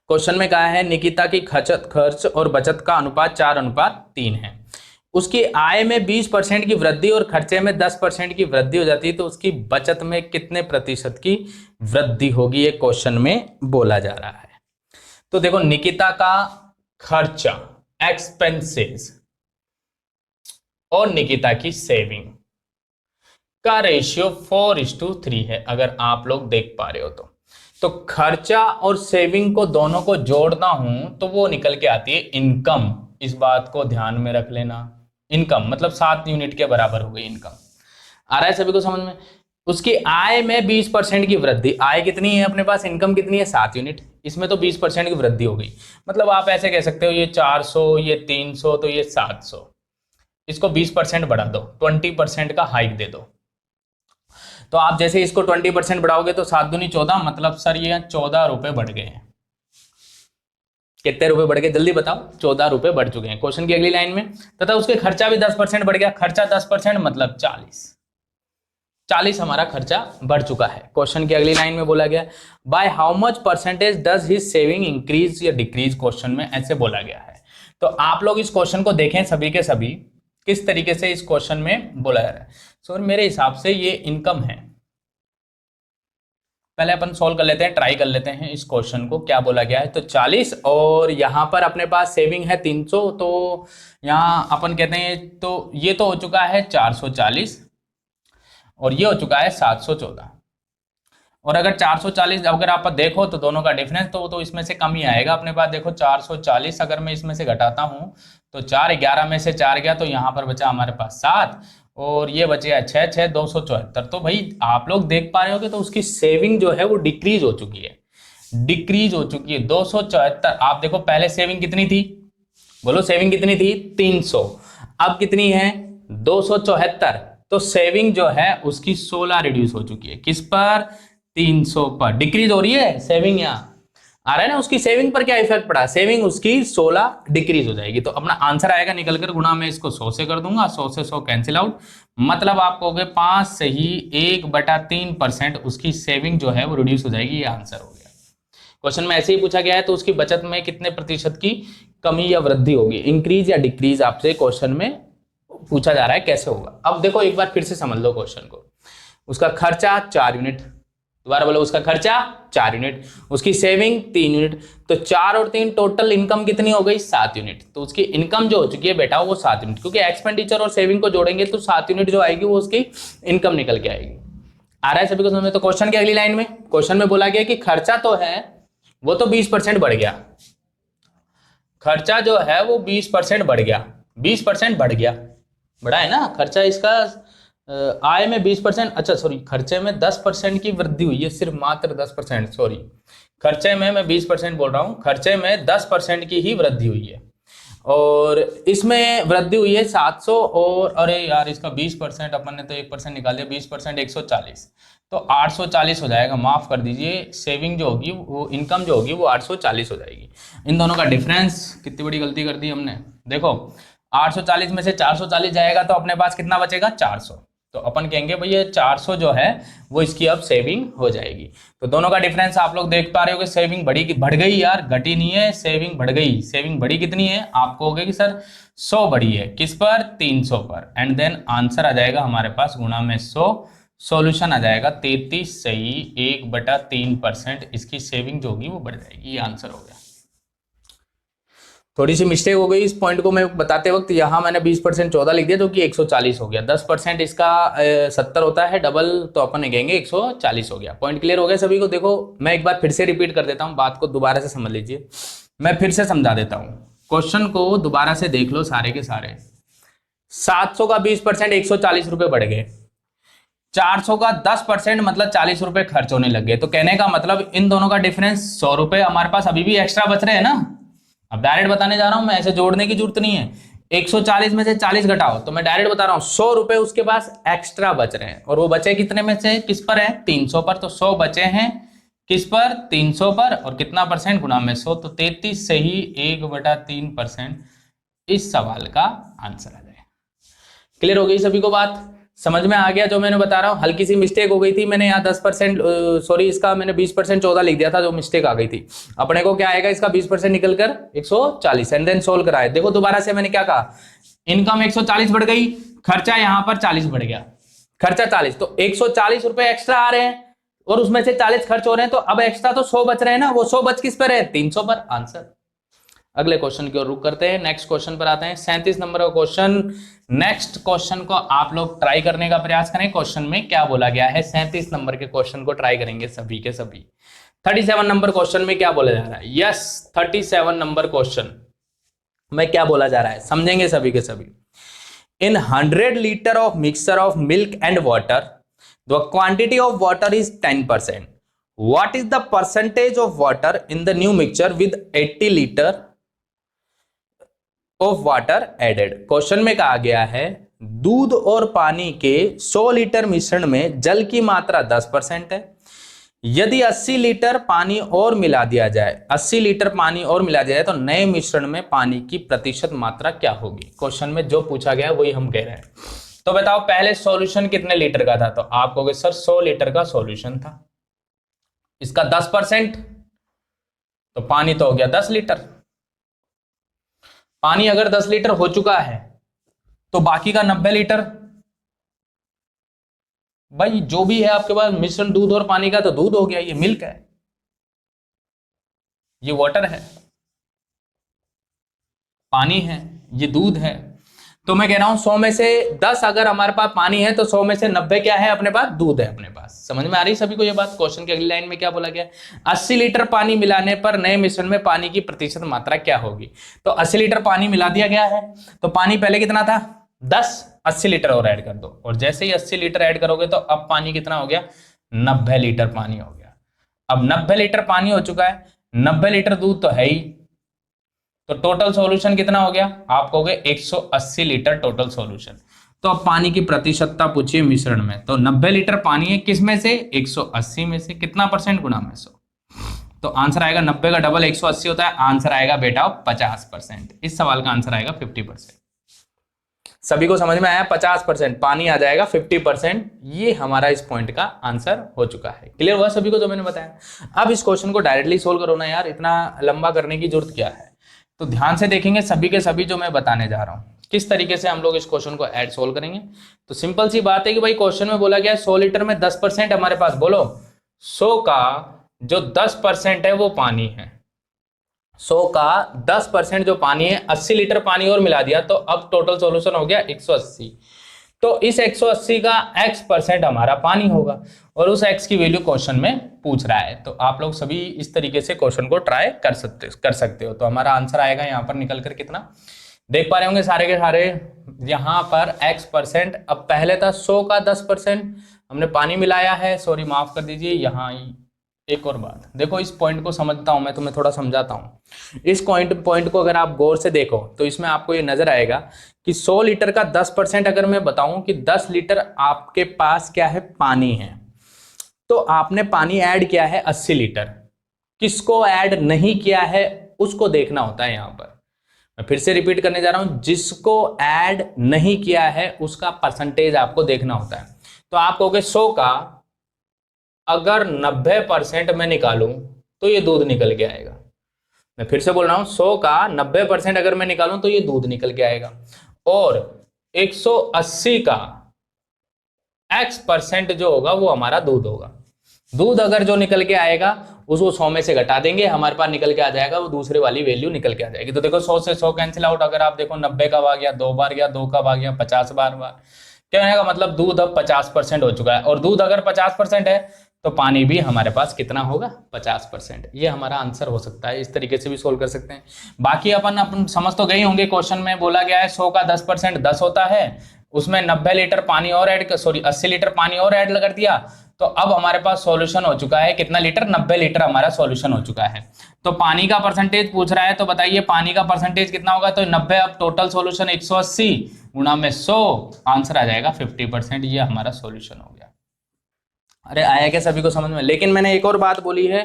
A: Question में कहा है निकिता की खर्च और बचत का अनुपात 4:3 है। उसकी आय में 20% की वृद्धि और खर्चे में 10% की वृद्धि हो जाती है, तो उसकी बचत में कितने प्रतिशत की वृद्धि होगी, ये क्वेश्चन में बोला जा रहा है। तो देखो निकिता का खर्चा एक्सपेंसेस और निकिता की सेविंग का रेशियो 4:3 है, अगर आप लोग देख पा रहे हो तो खर्चा और सेविंग को दोनों को जोड़ना हूं तो वो निकल के आती है इनकम। इस बात को ध्यान में रख लेना, इनकम मतलब 7 यूनिट के बराबर हो गई इनकम। आ रहा है सभी को समझ में? उसकी आय में 20% की वृद्धि, आय कितनी है अपने पास, इनकम कितनी है 7 यूनिट, इसमें तो 20% की वृद्धि हो गई। मतलब आप ऐसे कह सकते हो ये 400, ये 300, तो ये 700, इसको 20% बढ़ा दो, 20% का हाइक दे दो। तो आप जैसे इसको 20% बढ़ाओगे तो 7 दूनी 14, मतलब सर ये 14 रुपए बढ़ गए हैं। कितने रुपए बढ़ गए जल्दी बताओ? 14 रुपए बढ़ चुके हैं। क्वेश्चन की अगली लाइन में तथा उसके खर्चा भी 10% बढ़ गया, खर्चा 10% मतलब 40 हमारा खर्चा बढ़ चुका है। क्वेश्चन की अगली लाइन में बोला गया by how much percentage does his saving increase या डिक्रीज, क्वेश्चन में ऐसे बोला गया है। तो आप लोग इस क्वेश्चन को देखें सभी के सभी, किस तरीके से इस क्वेश्चन में बोला जा रहा है। सो मेरे हिसाब से ये इनकम है। पहले अपन सॉल्व कर लेते हैं, ट्राई कर लेते हैं इस क्वेश्चन को, क्या बोला गया है। तो 40 और यहाँ पर अपने पास सेविंग है 300, तो यहाँ अपन कहते हैं तो ये तो हो चुका है 440 और ये हो चुका है 714। और अगर 440 अगर आप देखो तो दोनों का डिफरेंस तो इसमें से कम ही आएगा अपने पास। देखो 440 अगर मैं इसमें से घटाता हूँ तो 4, 11 में से 4 गया तो यहाँ पर बचा हमारे पास 7 और ये बचे 6, 6, 274। तो भाई आप लोग देख पा रहे होगे तो उसकी सेविंग जो है वो डिक्रीज हो चुकी है, 274। आप देखो पहले सेविंग कितनी थी, बोलो सेविंग कितनी थी 300, अब कितनी है 274। तो सेविंग जो है उसकी 16 रिड्यूस हो चुकी है, किस पर 300 पर डिक्रीज हो रही है सेविंग। यहाँ आ रहा है ना, उसकी सेविंग पर क्या इफेक्ट पड़ा, सेविंग उसकी 16 डिक्रीज हो जाएगी। तो अपना आंसर आएगा निकलकर गुणा में इसको 100 से कर दूंगा, 100 से 100 कैंसिल आउट, मतलब आप कहोगे 5 से ही 1/3% उसकी सेविंग जो है वो रिड्यूस हो जाएगी। ये आंसर हो गया। क्वेश्चन में ऐसे ही पूछा गया है तो उसकी बचत में कितने प्रतिशत की कमी या वृद्धि होगी, इंक्रीज या डिक्रीज, आपसे क्वेश्चन में पूछा जा रहा है कैसे होगा। अब देखो एक बार फिर से समझ लो क्वेश्चन को। उसका खर्चा 4 यूनिट, दोबारा बोलो, उसका खर्चा 4 यूनिट, उसकी सेविंग 3 यूनिट, तो 4 और 3 टोटल इनकम कितनी हो गई 7 यूनिट। तो उसकी इनकम जो हो चुकी है बेटा वो 7 यूनिट, क्योंकि एक्सपेंडिचर और सेविंग को जोड़ेंगे तो 7 यूनिट जो आएगी वो उसकी इनकम निकल के आएगी। आ रहा है सभी को समझ में? तो क्वेश्चन की अगली लाइन में, क्वेश्चन में बोला गया कि खर्चा तो है वो तो 20% बढ़ गया, खर्चा जो है वो 20% बढ़ गया, 20% बढ़ गया, बढ़ा है ना खर्चा इसका, आय में 20%, अच्छा सॉरी खर्चे में 10% की वृद्धि हुई है, सिर्फ मात्र 10%, सॉरी खर्चे में मैं 20% बोल रहा हूं, खर्चे में 10% की ही वृद्धि हुई है, और इसमें वृद्धि हुई है 700, और अरे यार इसका 20% अपन ने तो 1% निकाल दिया, 20% 140, तो 840 हो जाएगा, माफ कर दीजिए, सेविंग जो होगी वो इनकम जो होगी वो 840 हो जाएगी। इन दोनों का डिफरेंस, कितनी बड़ी गलती कर दी हमने, देखो 840 में से 440 जाएगा तो अपने पास कितना बचेगा 400, तो अपन कहेंगे भैया 400 जो है वो इसकी अब सेविंग हो जाएगी। तो दोनों का डिफरेंस आप लोग देख पा रहे हो कि सेविंग बढ़ गई यार, घटी नहीं है, सेविंग बढ़ गई। सेविंग बढ़ी कितनी है, आपको होगा कि सर 100 बढ़ी है, किस पर 300 पर, एंड देन आंसर आ जाएगा हमारे पास गुणा में 100, सॉल्यूशन आ जाएगा 33 सही 1/3% इसकी सेविंग जो होगी वो बढ़ जाएगी, ये आंसर हो गया। थोड़ी सी मिस्टेक हो गई इस पॉइंट को मैं बताते वक्त, यहाँ मैंने 20% 14 लिख दिया जो कि 140 हो गया, 10% इसका 70 होता है डबल, तो अपन कहेंगे 140 हो गया। पॉइंट क्लियर हो गया सभी को? देखो मैं एक बार फिर से रिपीट कर देता हूँ, बात को दोबारा से समझ लीजिए, मैं फिर से समझा देता हूँ, क्वेश्चन को दोबारा से देख लो सारे के सारे। 700 का 20% 140 रुपए बढ़ गए, 400 का 10% मतलब 40 रुपए खर्च होने लग गए, तो कहने का मतलब इन दोनों का डिफरेंस 100 रुपए हमारे पास अभी भी एक्स्ट्रा बच रहे हैं ना। अब डायरेक्ट बताने जा रहा हूं मैं, ऐसे जोड़ने की जरूरत नहीं है, 140 में से 40 घटाओ, तो मैं डायरेक्ट बता रहा हूं 100 रुपए उसके पास एक्स्ट्रा बच रहे हैं, और वो बचे कितने में से, किस पर है 300 पर, तो 100 बचे हैं किस पर 300 पर, और कितना परसेंट गुणा में 100, तो 33 से ही 1/3% इस सवाल का आंसर आ जाएगा। क्लियर हो गई सभी को बात? समझ में आ गया जो मैंने बता रहा हूँ? हल्की सी मिस्टेक हो गई थी, मैंने यहाँ 10% सॉरी इसका मैंने 20% 14 लिख दिया था, जो मिस्टेक आ गई थी। अपने को क्या आएगा, इसका 20% निकल कर 140, एंड देन सोल्व कराए। देखो दोबारा से मैंने क्या कहा, इनकम 140 बढ़ गई, खर्चा यहाँ पर 40 बढ़ गया, खर्चा 40, तो 140 रुपए एक्स्ट्रा आ रहे हैं, और उसमें से 40 खर्च हो रहे हैं, तो अब एक्स्ट्रा तो 100 बच रहे हैं ना, वो 100 बच किस पर है 300 पर, आंसर। अगले क्वेश्चन की ओर रुक करते हैं, नेक्स्ट क्वेश्चन पर आते हैं, 37 नंबर का क्वेश्चन। नेक्स्ट क्वेश्चन को आप लोग ट्राई करने का प्रयास करें, क्वेश्चन में क्या बोला गया है, 37 नंबर के क्वेश्चन को ट्राई करेंगे सभी के सभी। 37 नंबर क्वेश्चन में क्या बोला जा रहा है, यस 37 नंबर क्वेश्चन में क्या बोला जा रहा है, समझेंगे सभी के सभी। इन 100 litre of mixture of milk and water the quantity of water is 10%, what is the percentage of water in the new mixture with 80 litre of water added. Question में कहा गया है दूध और पानी के 100 लीटर मिश्रण में जल की मात्रा 10% है, यदि 80 लीटर पानी और मिला दिया जाए, 80 लीटर पानी और मिला दिया जाए तो नए मिश्रण में पानी की प्रतिशत मात्रा क्या होगी। क्वेश्चन में जो पूछा गया है वही हम कह रहे हैं। तो बताओ पहले सॉल्यूशन कितने लीटर का था, तो आप कहोगे सर 100 लीटर का सॉल्यूशन था, इसका 10% तो पानी तो हो गया 10 लीटर। पानी अगर 10 लीटर हो चुका है तो बाकी का 90 लीटर, भाई जो भी है आपके पास मिश्रण दूध और पानी का, तो दूध हो गया, ये मिल्क है, ये वाटर है, पानी है, ये दूध है। तो मैं कह रहा हूं 100 में से 10 अगर हमारे पास पानी है तो 100 में से 90 क्या है अपने पास, दूध है अपने पास। समझ में आ रही सभी को ये बात? क्वेश्चन की अगली लाइन में क्या बोला गया, 80 लीटर पानी मिलाने पर नए मिश्रण में पानी की प्रतिशत मात्रा क्या होगी। तो 80 लीटर पानी मिला दिया गया है, तो पानी पहले कितना था 10, 80 लीटर और ऐड कर दो, और जैसे ही 80 लीटर ऐड करोगे तो अब पानी कितना हो गया 90 लीटर पानी हो गया। अब 90 लीटर पानी हो चुका है, 90 लीटर दूध तो है ही, तो टोटल सॉल्यूशन कितना हो गया, आप कहोगे 180 लीटर टोटल सॉल्यूशन। तो अब पानी की प्रतिशतता पूछिए मिश्रण में, तो 90 लीटर पानी है किस में से 180 में से, कितना परसेंट गुणा में 100, तो आंसर आएगा 90 का डबल 180 होता है, आंसर आएगा बेटा 50%। इस सवाल का आंसर आएगा 50%। सभी को समझ में आया? 50% पानी आ जाएगा 50%, ये हमारा इस पॉइंट का आंसर हो चुका है। क्लियर हुआ सभी को जो मैंने बताया? अब इस क्वेश्चन को डायरेक्टली सोल्व करो ना यार, इतना लंबा करने की जरूरत क्या है। तो ध्यान से देखेंगे सभी के सभी जो मैं बताने जा रहा हूं, किस तरीके से हम लोग इस क्वेश्चन को ऐड सोल्व करेंगे। तो सिंपल सी बात है कि भाई क्वेश्चन में बोला गया 100 लीटर में 10% हमारे पास, बोलो 100 का जो 10% है वो पानी है। 100 का 10% जो पानी है, 80 लीटर पानी और मिला दिया तो अब टोटल सॉल्यूशन हो गया 180। तो इस 180 का x% हमारा पानी होगा और उस x की वैल्यू क्वेश्चन में पूछ रहा है। तो आप लोग सभी इस तरीके से क्वेश्चन को ट्राई कर सकते हो। तो हमारा आंसर आएगा यहाँ पर निकल कर कितना, देख पा रहे होंगे सारे के सारे यहाँ पर x%। अब पहले था 100 का 10% हमने पानी मिलाया है, सॉरी माफ कर दीजिए। यहाँ एक और बात देखो, इस पॉइंट को समझता हूं मैं, तुम्हें थोड़ा समझाता हूं। इस पॉइंट को अगर आप गौर से देखो तो इसमें आपको ये नजर आएगा कि 100 लीटर का 10% अगर मैं बताऊं कि 10 लीटर आपके पास क्या है, पानी है, तो आपने पानी ऐड किया है 80 लीटर। किसको ऐड नहीं किया है उसको देखना होता है। यहां पर मैं फिर से रिपीट करने जा रहा हूं, जिसको ऐड नहीं किया है उसका परसेंटेज आपको देखना होता है। तो आप कहोगे 100 का अगर 90% मैं निकालूं तो ये दूध निकल के आएगा। मैं फिर से बोल रहा हूं, 100 का 90% अगर मैं निकालूं तो ये दूध निकल के आएगा। और 180 का x% जो होगा वो हमारा दूध होगा। दूध अगर जो निकल के आएगा उसको 100 में से घटा देंगे, हमारे पास निकल के आ जाएगा वो दूसरे वाली वैल्यू निकल के आ जाएगी। तो देखो 100 से 100 कैंसिल आउट। अगर आप देखो 90 का भाग गया 2 बार, गया 2 का भाग गया 50 बार। कहने का मतलब दूध अब 50% हो चुका है। और दूध अगर 50% है तो पानी भी हमारे पास कितना होगा, 50%। ये हमारा आंसर हो सकता है। इस तरीके से भी सोल्व कर सकते हैं। बाकी अपन समझ तो गए होंगे, क्वेश्चन में बोला गया है 100 का 10% 10 होता है, उसमें 90 लीटर पानी और ऐड, सॉरी 80 लीटर पानी और ऐड कर दिया। तो अब हमारे पास सॉल्यूशन हो चुका है कितना लीटर, 90 लीटर हमारा सॉल्यूशन हो चुका है। तो पानी का परसेंटेज पूछ रहा है, तो बताइए पानी का परसेंटेज कितना होगा। तो 90, अब टोटल सॉल्यूशन 180 गुणा में 100, आंसर आ जाएगा 50%। ये हमारा सॉल्यूशन हो गया। अरे आया क्या सभी को समझ में? लेकिन मैंने एक और बात बोली है,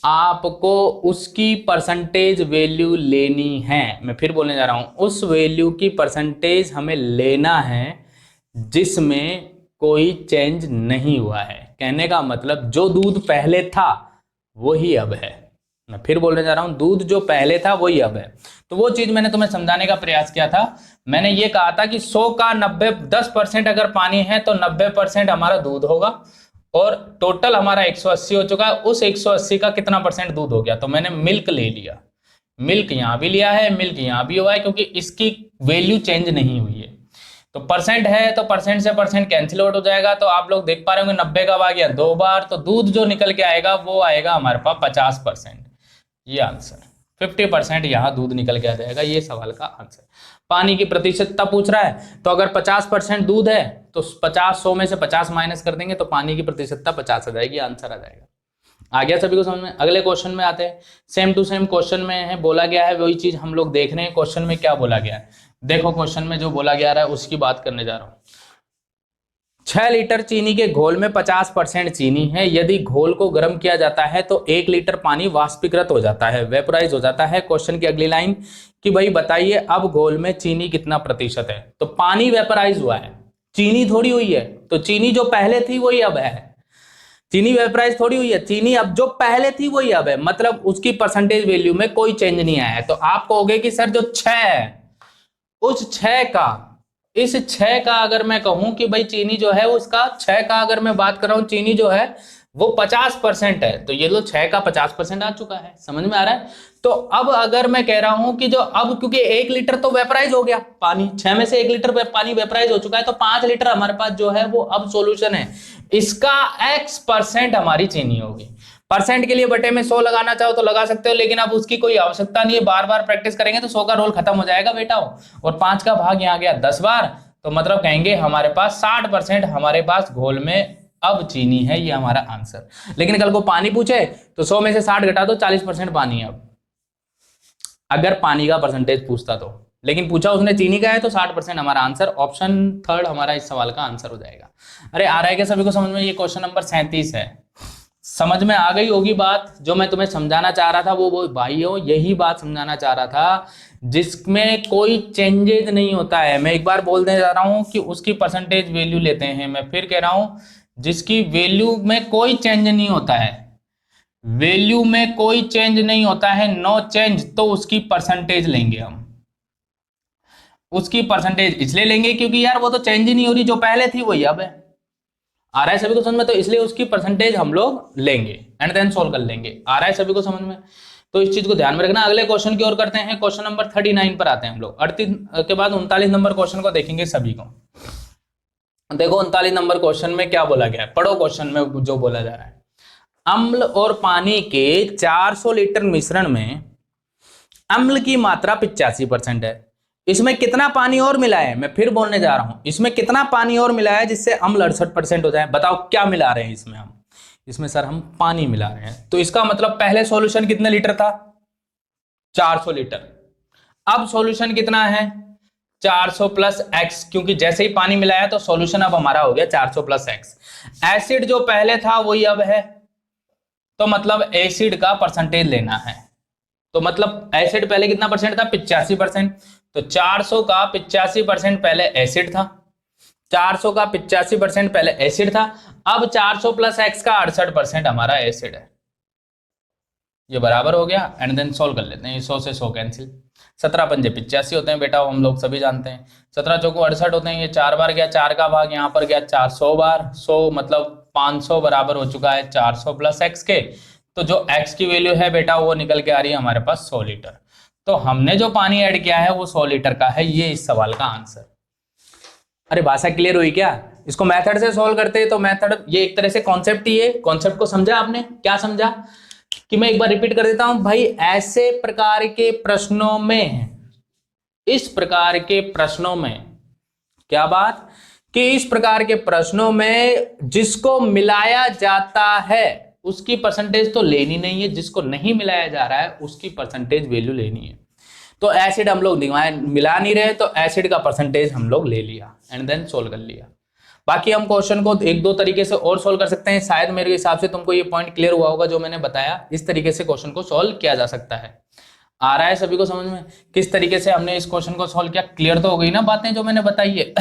A: आपको उसकी परसेंटेज वैल्यू लेनी है। मैं फिर बोलने जा रहा हूं, उस वैल्यू की परसेंटेज हमें लेना है जिसमें कोई चेंज नहीं हुआ है। कहने का मतलब जो दूध पहले था वही अब है। मैं फिर बोलने जा रहा हूं, दूध जो पहले था वही अब है। तो वो चीज मैंने तुम्हें समझाने का प्रयास किया था। मैंने ये कहा था कि 100 का 10% अगर पानी है तो 90% हमारा दूध होगा और टोटल हमारा 180 हो चुका है। उस 180 का कितना परसेंट दूध हो गया, तो मैंने मिल्क ले लिया। मिल्क यहां भी लिया है, मिल्क यहां भी हुआ है, क्योंकि इसकी वैल्यू चेंज नहीं हुई है। तो परसेंट है तो परसेंट से परसेंट कैंसिल आउट हो जाएगा। तो आप लोग देख पा रहे होंगे 90 का भाग गया 2 बार, तो दूध जो निकल के आएगा वो आएगा हमारे पास 50%। ये आंसर 50% यहां दूध निकल के आ जाएगा। ये सवाल का आंसर। पानी की प्रतिशतता पूछ रहा है, तो अगर 50% दूध है तो 50 100 में से 50 माइनस कर देंगे तो पानी की प्रतिशतता 50 आ जाएगी, आंसर आ जाएगा। आ गया सभी को समझ में? अगले क्वेश्चन में आते हैं। सेम टू सेम क्वेश्चन में है, बोला गया है वही चीज हम लोग देख रहे हैं। क्वेश्चन में क्या बोला गया है देखो, क्वेश्चन में जो बोला गया है उसकी बात करने जा रहा हूं। 6 लीटर चीनी के घोल में 50% चीनी है। यदि घोल को गर्म किया जाता है तो 1 लीटर पानी वाष्पीकृत हो जाता है, वेपोराइज हो जाता है। क्वेश्चन की अगली लाइन कि भाई बताइए अब घोल में चीनी कितना प्रतिशत है। तो पानी वेपोराइज हुआ है, चीनी थोड़ी हुई है। तो चीनी जो पहले थी वही अब है, चीनी वेपोराइज थोड़ी हुई है। चीनी अब जो पहले थी वही अब है, मतलब उसकी परसेंटेज वैल्यू में कोई चेंज नहीं आया है। तो आप कहोगे कि सर जो 6 है, उस 6 का, इस 6 का अगर मैं कहूं कि भाई चीनी जो है उसका 6 का अगर मैं बात कर रहा हूं, चीनी जो है वो 50% है, तो ये लो 6 का 50% आ चुका है। समझ में आ रहा है? तो अब अगर मैं कह रहा हूं कि जो अब क्योंकि 1 लीटर तो वेपराइज हो गया पानी, 6 में से 1 लीटर पानी वेपराइज हो चुका है, तो 5 लीटर हमारे पास जो है वो अब सॉल्यूशन है। इसका x% हमारी चीनी होगी। परसेंट के लिए बटे में 100 लगाना चाहो तो लगा सकते हो, लेकिन अब उसकी कोई आवश्यकता नहीं है। बार बार प्रैक्टिस करेंगे तो 100 का रोल खत्म हो जाएगा बेटा। और 5 का भाग यहाँ गया 10 बार, तो मतलब कहेंगे हमारे पास 60% हमारे पास घोल में अब चीनी है। ये हमारा आंसर। लेकिन कल को पानी पूछे तो 100 में से 60 घटा दो, 40% पानी है अब, अगर पानी का परसेंटेज पूछता तो। लेकिन पूछा उसने चीनी का है तो 60% हमारा आंसर। ऑप्शन थर्ड हमारा इस सवाल का आंसर हो जाएगा। अरे आ रहा है क्या सभी को समझ में? ये क्वेश्चन नंबर 37 है। समझ में आ गई होगी बात। जो मैं तुम्हें समझाना चाह रहा था वो भाइयों यही बात समझाना चाह रहा था, जिसमें कोई चेंजेज नहीं होता है। मैं एक बार बोलने जा रहा हूं कि उसकी परसेंटेज वैल्यू लेते हैं। मैं फिर कह रहा हूं, जिसकी वैल्यू में कोई चेंज नहीं होता है, वैल्यू में कोई चेंज नहीं होता है, नो चेंज, तो उसकी परसेंटेज लेंगे हम। उसकी परसेंटेज इसलिए लेंगे क्योंकि यार वो तो चेंज ही नहीं हो रही, जो पहले थी वही अब है। आ रहा है सभी को समझ में, तो इसलिए उसकी परसेंटेज हम लोग लेंगे एंड देन सोल्व कर लेंगे। आ रहा है सभी को समझ में, तो इस चीज को ध्यान में रखना। अगले क्वेश्चन की ओर करते हैं, क्वेश्चन नंबर 39 पर आते हैं हम लोग। 38 के बाद 39 नंबर क्वेश्चन को देखेंगे सभी को। देखो 39 नंबर क्वेश्चन में क्या बोला गया है, पढ़ो क्वेश्चन में जो बोला जा रहा है। अम्ल और पानी के 400 लीटर मिश्रण में अम्ल की मात्रा 85% है। इसमें कितना पानी और मिला है, मैं फिर बोलने जा रहा हूं, इसमें कितना पानी और मिला है जिससे अम्ल 68% हो जाए। बताओ क्या मिला रहे हैं इसमें हम, इसमें सर हम पानी मिला रहे हैं। तो इसका मतलब पहले सॉल्यूशन कितने लीटर था, 400 लीटर। अब सॉल्यूशन कितना है, 400 प्लस एक्स, क्योंकि जैसे ही पानी मिलाया तो सॉल्यूशन अब हमारा हो गया 400 प्लस एक्स। एसिड जो पहले था वही अब है, तो मतलब एसिड का परसेंटेज लेना है। तो मतलब एसिड पहले कितना परसेंट था, 85%। तो 400 का 85% पहले एसिड था, 400 का 85% पहले एसिड था। अब 400 प्लस एक्स का 68% हमारा एसिड है। ये बराबर हो गया एंड देन सोल्व कर लेते हैं। 100 से 100 कैंसिल, 17 पंजे 85 होते हैं बेटा, हम लोग सभी जानते हैं। 17 चौको 68 होते हैं, ये 4 बार गया, 4 का भाग यहाँ पर गया 400 बार, 100 मतलब 500 बराबर हो चुका है 400 प्लस एक्स के। तो जो एक्स की वैल्यू है बेटा वो निकल के आ रही है हमारे पास 100 लीटर। तो हमने जो पानी ऐड किया है वो 100 लीटर का है, ये इस सवाल का आंसर। अरे भाषा क्लियर हुई क्या? इसको मेथड से सॉल्व करते हैं तो मेथड ये एक तरह से कॉन्सेप्ट ही है। कॉन्सेप्ट को समझा आपने, क्या समझा कि मैं एक बार रिपीट कर देता हूं भाई। ऐसे प्रकार के प्रश्नों में, इस प्रकार के प्रश्नों में क्या बात कि इस प्रकार के प्रश्नों में जिसको मिलाया जाता है उसकी परसेंटेज तो लेनी नहीं है, जिसको नहीं मिलाया जा रहा है उसकी परसेंटेज वैल्यू लेनी है। तो एसिड हम लोग मिला नहीं रहे तो एसिड का परसेंटेज हम लोग ले लिया एंड देन सोल्व कर लिया। बाकी हम क्वेश्चन को एक दो तरीके से और सोल्व कर सकते हैं। शायद मेरे हिसाब से तुमको ये पॉइंट क्लियर हुआ होगा जो मैंने बताया। इस तरीके से क्वेश्चन को सोल्व किया जा सकता है। आ रहा है सभी को समझ में किस तरीके से हमने इस क्वेश्चन को सोल्व किया? क्लियर तो हो गई ना बातें जो मैंने बताई है।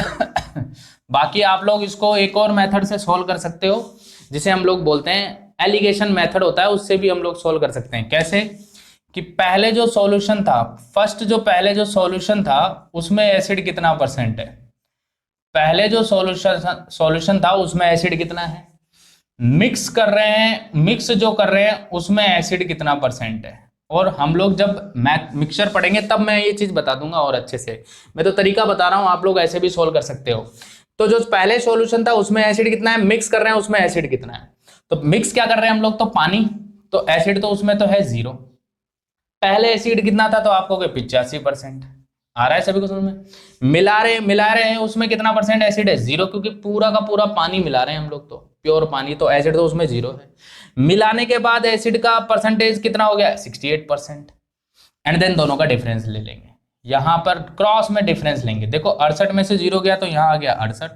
A: बाकी आप लोग इसको एक और मेथड से सोल्व कर सकते हो, जिसे हम लोग बोलते हैं एलिगेशन मेथड होता है, उससे भी हम लोग सोल्व कर सकते हैं। कैसे कि पहले जो सॉल्यूशन था, पहले जो सॉल्यूशन था उसमें एसिड कितना परसेंट है, पहले जो सॉल्यूशन था उसमें एसिड कितना है, मिक्स जो कर रहे हैं उसमें एसिड कितना परसेंट है। और हम लोग जब मिक्सचर पढ़ेंगे तब मैं ये चीज बता दूंगा और अच्छे से। मैं तो तरीका बता रहा हूं, आप लोग ऐसे भी सोल्व कर सकते हो। तो जो पहले सॉल्यूशन था उसमें एसिड कितना है, मिक्स कर रहे हैं उसमें एसिड कितना है। तो मिक्स क्या कर रहे हैं हम लोग, तो पानी, तो एसिड तो उसमें तो है 0। पहले एसिड कितना था तो आपको 85%। आ रहा है सभी को समझ में? मिला रहे हैं उसमें कितना परसेंट एसिड है, 0, क्योंकि पूरा का पूरा पानी मिला रहे हैं हम लोग, तो प्योर पानी, तो एसिड तो उसमें 0 है। मिलाने के बाद एसिड का परसेंटेज कितना हो गया, 68%। एंड देन दोनों का डिफरेंस ले लेंगे, यहां पर क्रॉस में डिफरेंस लेंगे। देखो 68 में से 0 गया तो यहां आ गया 68,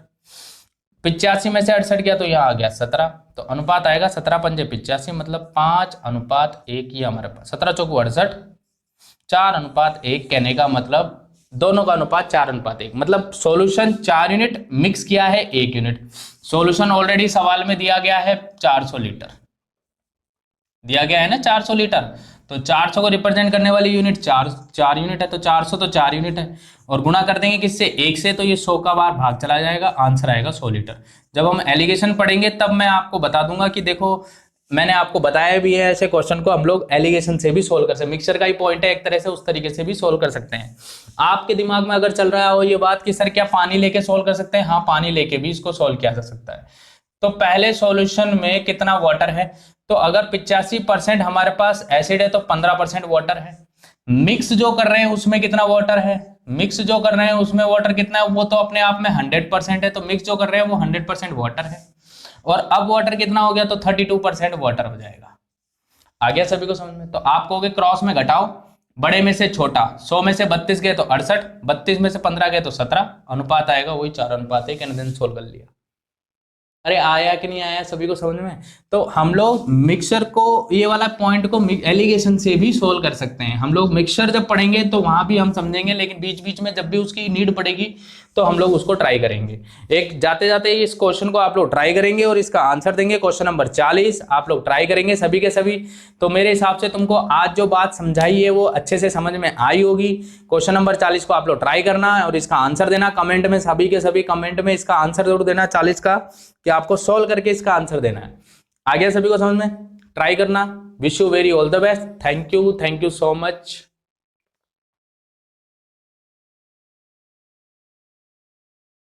A: 85 में से 68 गया तो यहां आ गया 17। तो अनुपात आएगा 17 पंजे 85, मतलब 5:1 ही हमारे पास। 17 चौको 68, 4:1 कहने का मतलब दोनों का अनुपात 4:1, मतलब सॉल्यूशन 4 यूनिट, मिक्स किया है 1 यूनिट। सॉल्यूशन ऑलरेडी सवाल में दिया गया है 400 लीटर, दिया गया है ना 400 लीटर। तो 400 को रिप्रेजेंट करने वाली यूनिट 4 यूनिट है, तो 400 तो 4 यूनिट है। और गुणा कर देंगे किससे, 1 से, तो ये 100 का बार भाग चला जाएगा, आंसर आएगा 100 लीटर। जब हम एलिगेशन पढ़ेंगे तब मैं आपको बता दूंगा कि देखो मैंने आपको बताया भी है, ऐसे क्वेश्चन को हम लोग एलिगेशन से भी सोल्व कर सकते हैं। मिक्सचर का ही पॉइंट है एक तरह से, उस तरीके से भी सोल्व कर सकते हैं। आपके दिमाग में अगर चल रहा हो ये बात कि सर क्या पानी लेके सोल्व कर सकते हैं, हाँ पानी लेके भी इसको सोल्व किया जा सकता है। तो पहले सॉल्यूशन में कितना वाटर है, तो अगर 85% हमारे पास एसिड है तो 15% वाटर है। मिक्स जो कर रहे हैं उसमें कितना वाटर है, मिक्स जो कर रहे हैं उसमें वाटर कितना है, वो तो अपने आप में 100% है। तो मिक्स जो कर रहे हैं वो 100% वाटर है। और अब वाटर कितना हो गया, तो 32% वाटर हो जाएगा। आ गया सभी को समझ में? तो आप कहोगे क्रॉस में घटाओ, बड़े में से छोटा, 100 में से 32 गए तो 68, 32 में से 15 गए तो 17, अनुपात आएगा वही 4:1, एंड सोल्व कर लिया। अरे आया कि नहीं आया सभी को समझ में? तो हम लोग मिक्सचर को, ये वाला पॉइंट को एलिगेशन से भी सोल्व कर सकते हैं। हम लोग मिक्सचर जब पढ़ेंगे तो वहां भी हम समझेंगे, लेकिन बीच बीच में जब भी उसकी नीड पड़ेगी तो हम लोग उसको ट्राई करेंगे। एक जाते जाते इस क्वेश्चन को आप लोग ट्राई करेंगे और इसका आंसर देंगे। क्वेश्चन नंबर 40 आप लोग ट्राई करेंगे सभी के सभी। तो मेरे हिसाब से तुमको आज जो बात समझाई है वो अच्छे से समझ में आई होगी। क्वेश्चन नंबर 40 को आप लोग ट्राई करना और इसका आंसर देना कमेंट में, सभी के सभी कमेंट में इसका आंसर जरूर देना 40 का, कि आपको सॉल्व करके इसका आंसर देना है। आ गया सभी को समझ में? ट्राई करना। Wish you very all the best. Thank you so much.